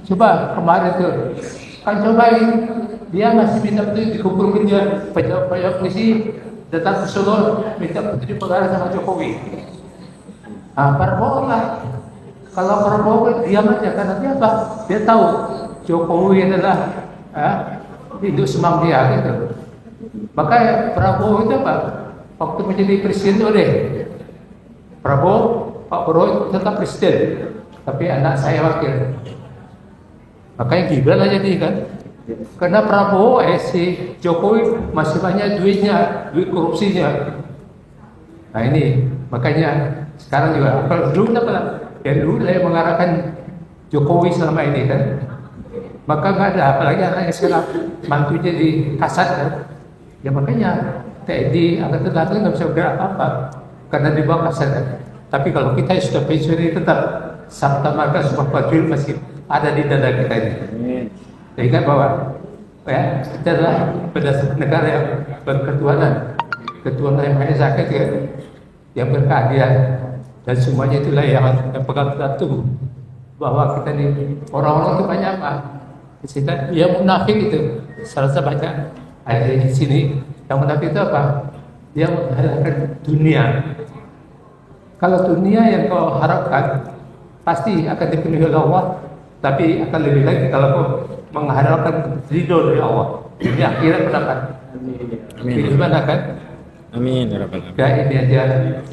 Coba kemarin tuh kan cobain, dia masih minta petunjuk dikumpulin dia pejabat polisi datang ke Solo minta petunjuk perkara sama Jokowi. Prabowo lah. Kalau Prabowo diam aja karena dia apa? Dia tahu Jokowi adalah hidup semang dia gitu. Maka Prabowo itu apa? Waktu menjadi presiden oleh Prabowo, Pak Prabowo tetap presiden, tapi anak saya wakil. Makanya Gibran aja nih kan. Karena Prabowo si Jokowi masih banyak duitnya, duit korupsinya. Nah ini makanya sekarang juga kalau dulu apa? Yang dulu yang mengarahkan Jokowi selama ini kan. Maka nggak ada, apalagi anaknya sekarang mantunya di kasat kan. Ya makanya TNI akan tetap nggak bisa bergerak apa-apa karena di bawah kasat kan. Tapi kalau kita sudah pensiun ini tetap Sabta Marga Sumpah Prajurit masih ada di dada kita ini. Ingat bahwa kita adalah berdasarkan negara yang berketuhanan, ketuhanan yang Maha Esa yang berkeadilan, dan semuanya itulah yang pegang teguh bahwa kita ini orang-orang itu banyak apa? Yang munafik itu salah satu banyak ada di sini. Yang munafik itu apa? Dia mengharapkan dunia. Kalau dunia yang kau harapkan pasti akan dipenuhi oleh Allah, tapi akan lebih lagi kalau kau mengharapkan ridho dari Allah. Ini akhirat mendapat. Amin. Gimana kan? Amin ya rabbal alamin. Ya ini aja.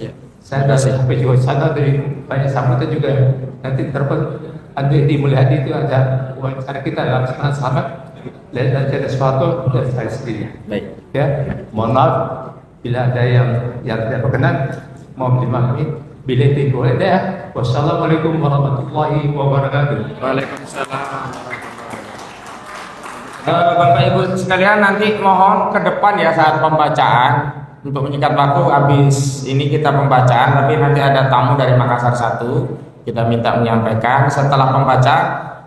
Ya. Saya dah sampai juga sana dari banyak sambutan juga. Nanti terpel di Mulyadi itu ada wawancara kita dalam sana selamat. Dan ada sesuatu dari saya sendiri. Baik. Ya, mohon maaf bila ada yang tidak berkenan, mohon dimaklumi. Bila itu boleh ya. Wassalamualaikum warahmatullahi wabarakatuh. Waalaikumsalam. Bapak Ibu sekalian, nanti mohon ke depan ya saat pembacaan. Untuk menyingkat waktu, habis ini kita pembacaan, tapi nanti ada tamu dari Makassar 1. Kita minta menyampaikan setelah pembaca,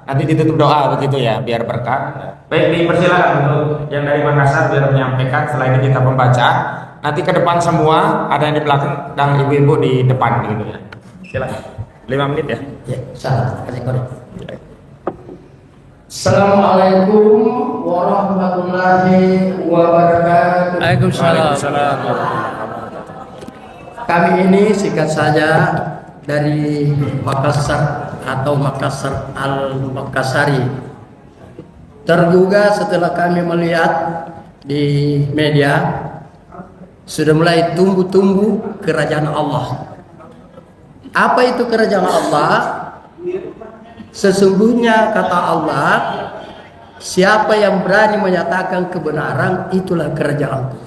nanti ditutup doa begitu ya, biar berkah. Baik, dipersilakan untuk yang dari Makassar biar menyampaikan. Setelah ini kita pembaca. Nanti ke depan semua, ada yang di belakang dan ibu-ibu di depan gitu ya. Silakan. 5 menit ya. Ya, salah. Assalamualaikum warahmatullahi wabarakatuh. Waalaikumsalam. Kami ini singkat saja dari Makassar atau Makassar Al-Makassari. Tergugah setelah kami melihat di media sudah mulai tumbuh-tumbuh kerajaan Allah. Apa itu kerajaan Allah? Sesungguhnya kata Allah, siapa yang berani menyatakan kebenaran, itulah kerajaanku.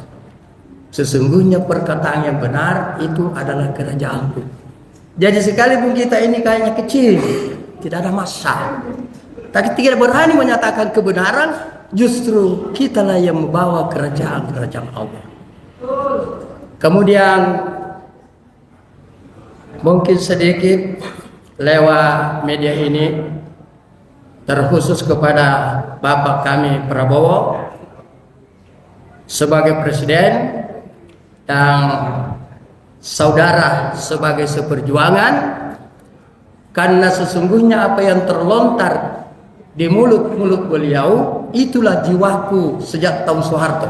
Sesungguhnya perkataan yang benar itu adalah kerajaanku. Jadi sekalipun kita ini kayaknya kecil, tidak ada masalah. Tapi tidak berani menyatakan kebenaran, justru kitalah yang membawa kerajaan Allah. Kemudian mungkin sedikit lewat media ini terkhusus kepada Bapak kami Prabowo sebagai presiden dan saudara sebagai seperjuangan, karena sesungguhnya apa yang terlontar di mulut-mulut beliau itulah jiwaku sejak tahun Soeharto,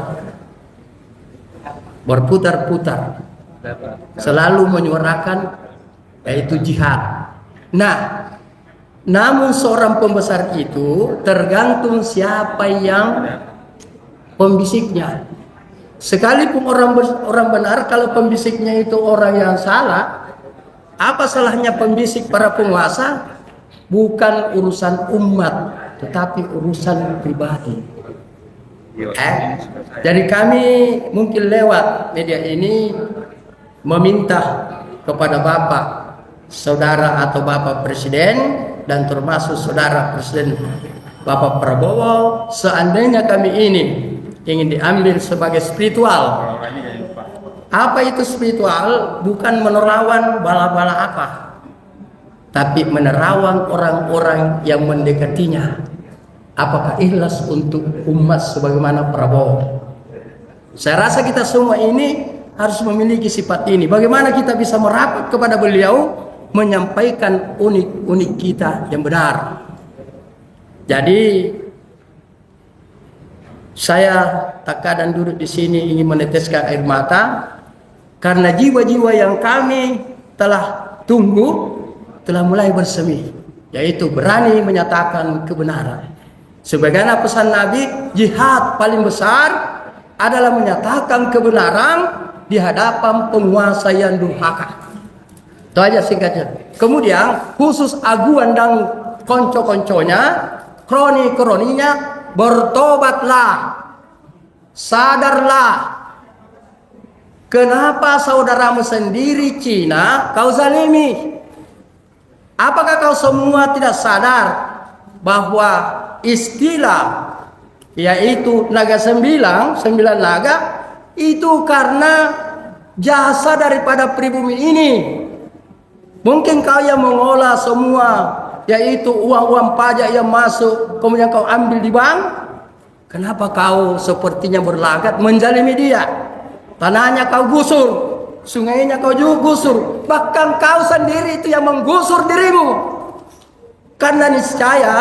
berputar-putar selalu menyuarakan yaitu jihad. Nah, namun seorang pembesar itu tergantung siapa yang pembisiknya. Sekalipun orang benar, kalau pembisiknya itu orang yang salah, apa salahnya pembisik para penguasa? Bukan urusan umat, tetapi urusan pribadi. Jadi kami mungkin lewat media ini meminta kepada Bapak Saudara atau Bapak Presiden dan termasuk Saudara Presiden Bapak Prabowo, seandainya kami ini ingin diambil sebagai spiritual. Apa itu spiritual? Bukan menerawang bala-bala apa, tapi menerawang orang-orang yang mendekatinya. Apakah ikhlas untuk umat sebagaimana Prabowo? Saya rasa kita semua ini harus memiliki sifat ini. Bagaimana kita bisa merapat kepada beliau, menyampaikan unik-unik kita yang benar. Jadi saya terkadang duduk di sini ingin meneteskan air mata karena jiwa-jiwa yang kami telah tunggu telah mulai bersemi, yaitu berani menyatakan kebenaran. Sebagaimana pesan Nabi, jihad paling besar adalah menyatakan kebenaran di hadapan penguasa yang durhaka. Itu aja singkatnya. Kemudian khusus Aguan dan konco-konconya, kroni-kroninya, bertobatlah, sadarlah. Kenapa saudaramu sendiri Cina kau zalimi? Apakah kau semua tidak sadar bahwa istilah yaitu naga sembilan naga itu karena jasa daripada pribumi ini. Mungkin kau yang mengolah semua yaitu uang-uang pajak yang masuk kemudian kau ambil di bank. Kenapa kau sepertinya berlagat menzalimi dia? Tanahnya kau gusur, sungainya kau juga gusur, bahkan kau sendiri itu yang menggusur dirimu. Karena niscaya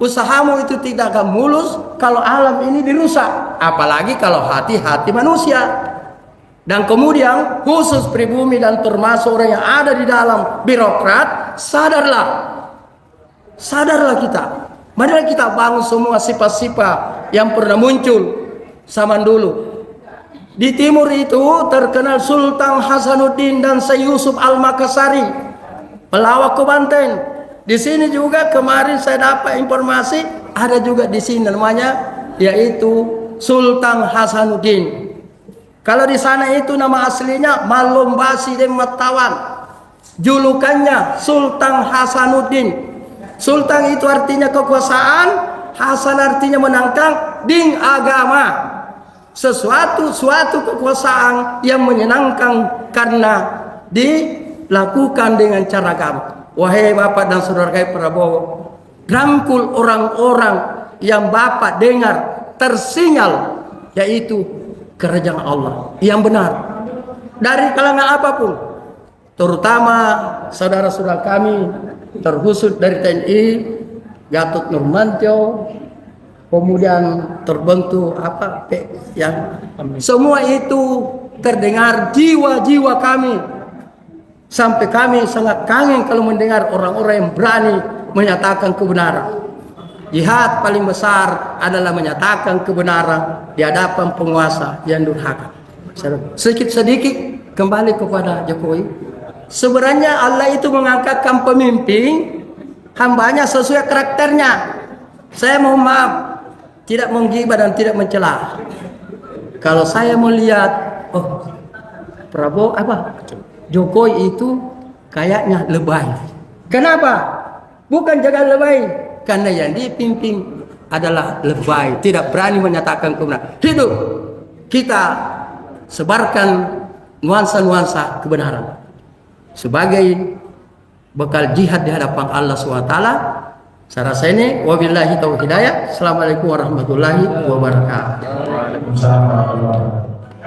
usahamu itu tidak akan mulus kalau alam ini dirusak, apalagi kalau hati-hati manusia. Dan kemudian khusus pribumi dan termasuk orang yang ada di dalam birokrat, sadarlah kita. Marilah kita bangun semua sifat-sifat yang pernah muncul zaman dulu. Di timur itu terkenal Sultan Hasanuddin dan Syekh Yusuf Al-Makassari, pelawak ke Banten. Di sini juga kemarin saya dapat informasi ada juga di sini namanya yaitu Sultan Hasanuddin. Kalau di sana itu nama aslinya Malombasi dan Metawan. Julukannya Sultan Hasanuddin. Sultan itu artinya kekuasaan, Hasan artinya menangkan, din agama. Suatu kekuasaan yang menyenangkan karena dilakukan dengan cara agama. Wahai Bapak dan Saudara kami Prabowo, rangkul orang-orang yang Bapak dengar tersinyal yaitu kerajaan Allah yang benar dari kalangan apapun, terutama saudara-saudara kami terkhusus dari TNI, Gatot Nurmantio, kemudian terbentuk yang semua itu terdengar jiwa-jiwa kami. Sampai kami sangat kangen kalau mendengar orang-orang yang berani menyatakan kebenaran. Jihad paling besar adalah menyatakan kebenaran di hadapan penguasa yang durhaka. Sedikit-sedikit kembali kepada Jokowi. Sebenarnya Allah itu mengangkatkan pemimpin hambanya sesuai karakternya. Saya mohon maaf, tidak menggibah dan tidak mencela. Kalau saya melihat, Prabowo Jokowi itu kayaknya lebay. Kenapa? Bukan jaga lebay, karena yang dipimpin adalah lebay, tidak berani menyatakan kebenaran. Hidup kita sebarkan nuansa-nuansa kebenaran sebagai bekal jihad di hadapan Allah SWT. Saya rasa ini wabillahi taufiq hidayah. Assalamualaikum warahmatullahi wabarakatuh.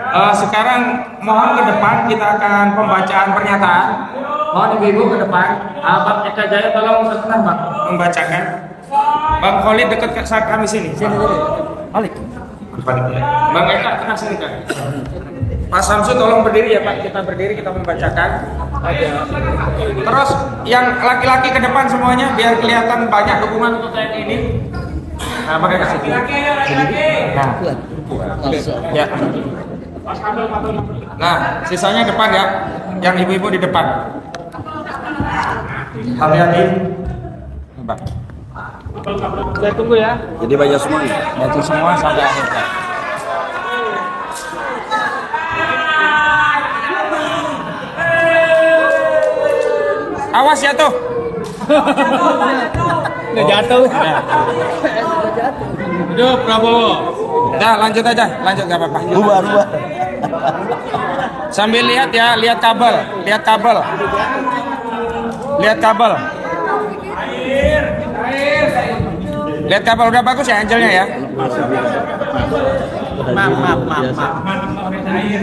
Sekarang mohon ke depan kita akan pembacaan pernyataan. Mohon ibu-ibu ke depan. Bang Eka Jaya tolong berkenan Bang membacakan. Bang Khalid dekat ke saat kami sini. Balik. Bang Eka tengah sini kan. Pak Samsu tolong berdiri ya Pak. Kita berdiri kita membacakan. Terus yang laki-laki ke depan semuanya biar kelihatan banyak dukungan untuk saya ini. Nah, pakai kasih. Nah. Ya. Nah, sisanya depan ya. Yang ibu-ibu di depan. Hati-hati. Bang. Saya tunggu ya. Jadi banyak semua nih. Bantu semua sampai akhir. Awas ya tuh. Nggak jatuh. Udah Prabowo. Udah lanjut aja, lanjut nggak apa-apa. Rubah. Sambil lihat ya, lihat kabel. Lihat kabel udah bagus ya angelnya ya.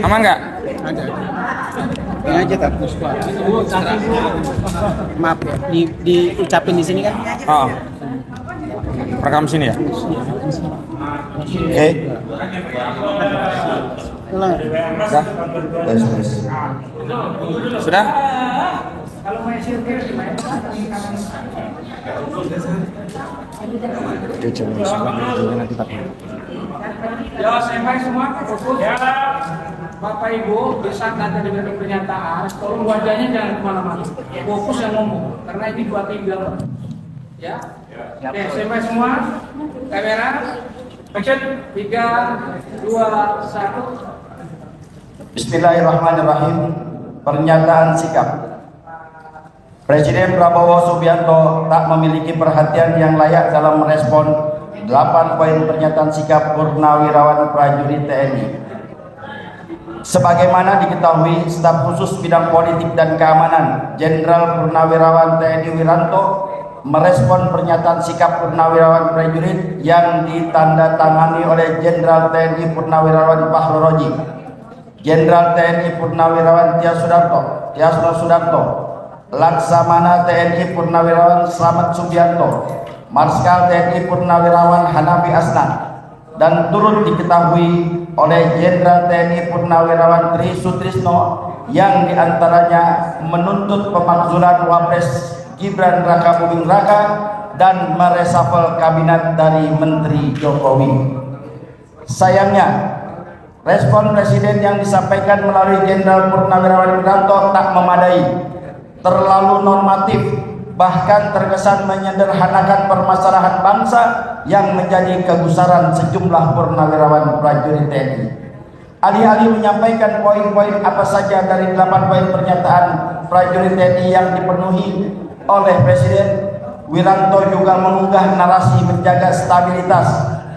Aman nggak? Ini aja tak maaf ya, diucapin di sini kan? Oh. Rekam sini ya? Oke. Sudah? Ya, saya semua fokus ya. Bapak Ibu bisa kata dengan pernyataan, tolong wajahnya jangan kemana-mana. Fokus yang ngomong, karena ini buat tinggal. Ya. Oke, saya semua. Kamera. Action. 3, 2, 1. Bismillahirrahmanirrahim. Pernyataan sikap. Presiden Prabowo Subianto tak memiliki perhatian yang layak dalam merespon 8 poin pernyataan sikap Purnawirawan Prajurit TNI. Sebagaimana diketahui, Staf Khusus Bidang Politik dan Keamanan Jenderal Purnawirawan TNI Wiranto merespon pernyataan sikap Purnawirawan Prajurit yang ditandatangani oleh Jenderal TNI Purnawirawan Fahru Roji, Jenderal TNI Purnawirawan Tiasno Sudarto, Laksamana TNI Purnawirawan Slamet Subianto, Marskal TNI Purnawirawan Hanafi Asnan, dan turut diketahui oleh Jenderal TNI Purnawirawan Tri Sutrisno yang diantaranya menuntut pemakzulan Wapres Gibran Raka Buming Raka dan meresafel kabinet dari Menteri Jokowi. Sayangnya, respon Presiden yang disampaikan melalui Jenderal Purnawirawan Wiranto tak memadai, terlalu normatif, bahkan terkesan menyederhanakan permasalahan bangsa yang menjadi kegusaran sejumlah purnawirawan prajurit TNI. Alih-alih menyampaikan poin-poin apa saja dari 8 poin pernyataan prajurit TNI yang dipenuhi oleh Presiden, Wiranto juga mengunggah narasi menjaga stabilitas,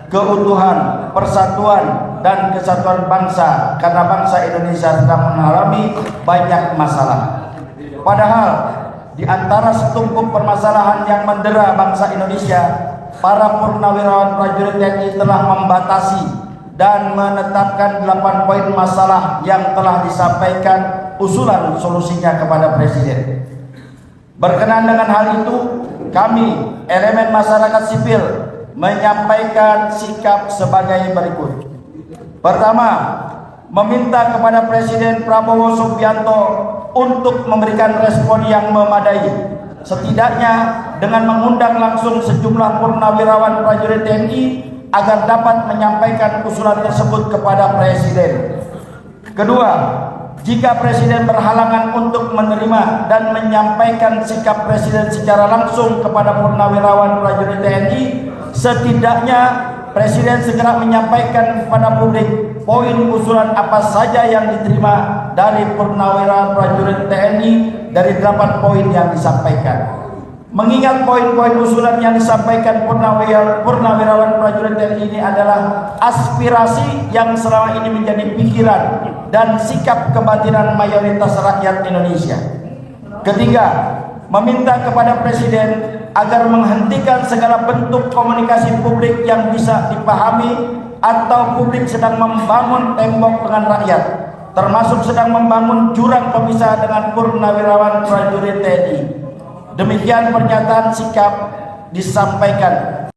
keutuhan, persatuan, dan kesatuan bangsa karena bangsa Indonesia sedang mengalami banyak masalah. Padahal di antara setumpuk permasalahan yang mendera bangsa Indonesia, para purnawirawan prajurit TNI telah membatasi dan menetapkan 8 poin masalah yang telah disampaikan usulan solusinya kepada Presiden. Berkenaan dengan hal itu, kami, elemen masyarakat sipil, menyampaikan sikap sebagai berikut. Pertama, meminta kepada Presiden Prabowo Subianto untuk memberikan respon yang memadai, setidaknya dengan mengundang langsung sejumlah purnawirawan prajurit TNI agar dapat menyampaikan usulan tersebut kepada Presiden. Kedua, jika Presiden berhalangan untuk menerima dan menyampaikan sikap Presiden secara langsung kepada purnawirawan prajurit TNI, setidaknya Presiden segera menyampaikan kepada publik poin usulan apa saja yang diterima dari purnawirawan prajurit TNI dari 8 poin yang disampaikan. Mengingat poin-poin usulan yang disampaikan purnawirawan prajurit TNI ini adalah aspirasi yang selama ini menjadi pikiran dan sikap kebatinan mayoritas rakyat Indonesia. Ketiga, meminta kepada Presiden agar menghentikan segala bentuk komunikasi publik yang bisa dipahami atau publik sedang membangun tembok dengan rakyat, termasuk sedang membangun jurang pemisah dengan purnawirawan prajurit TNI. Demikian pernyataan sikap disampaikan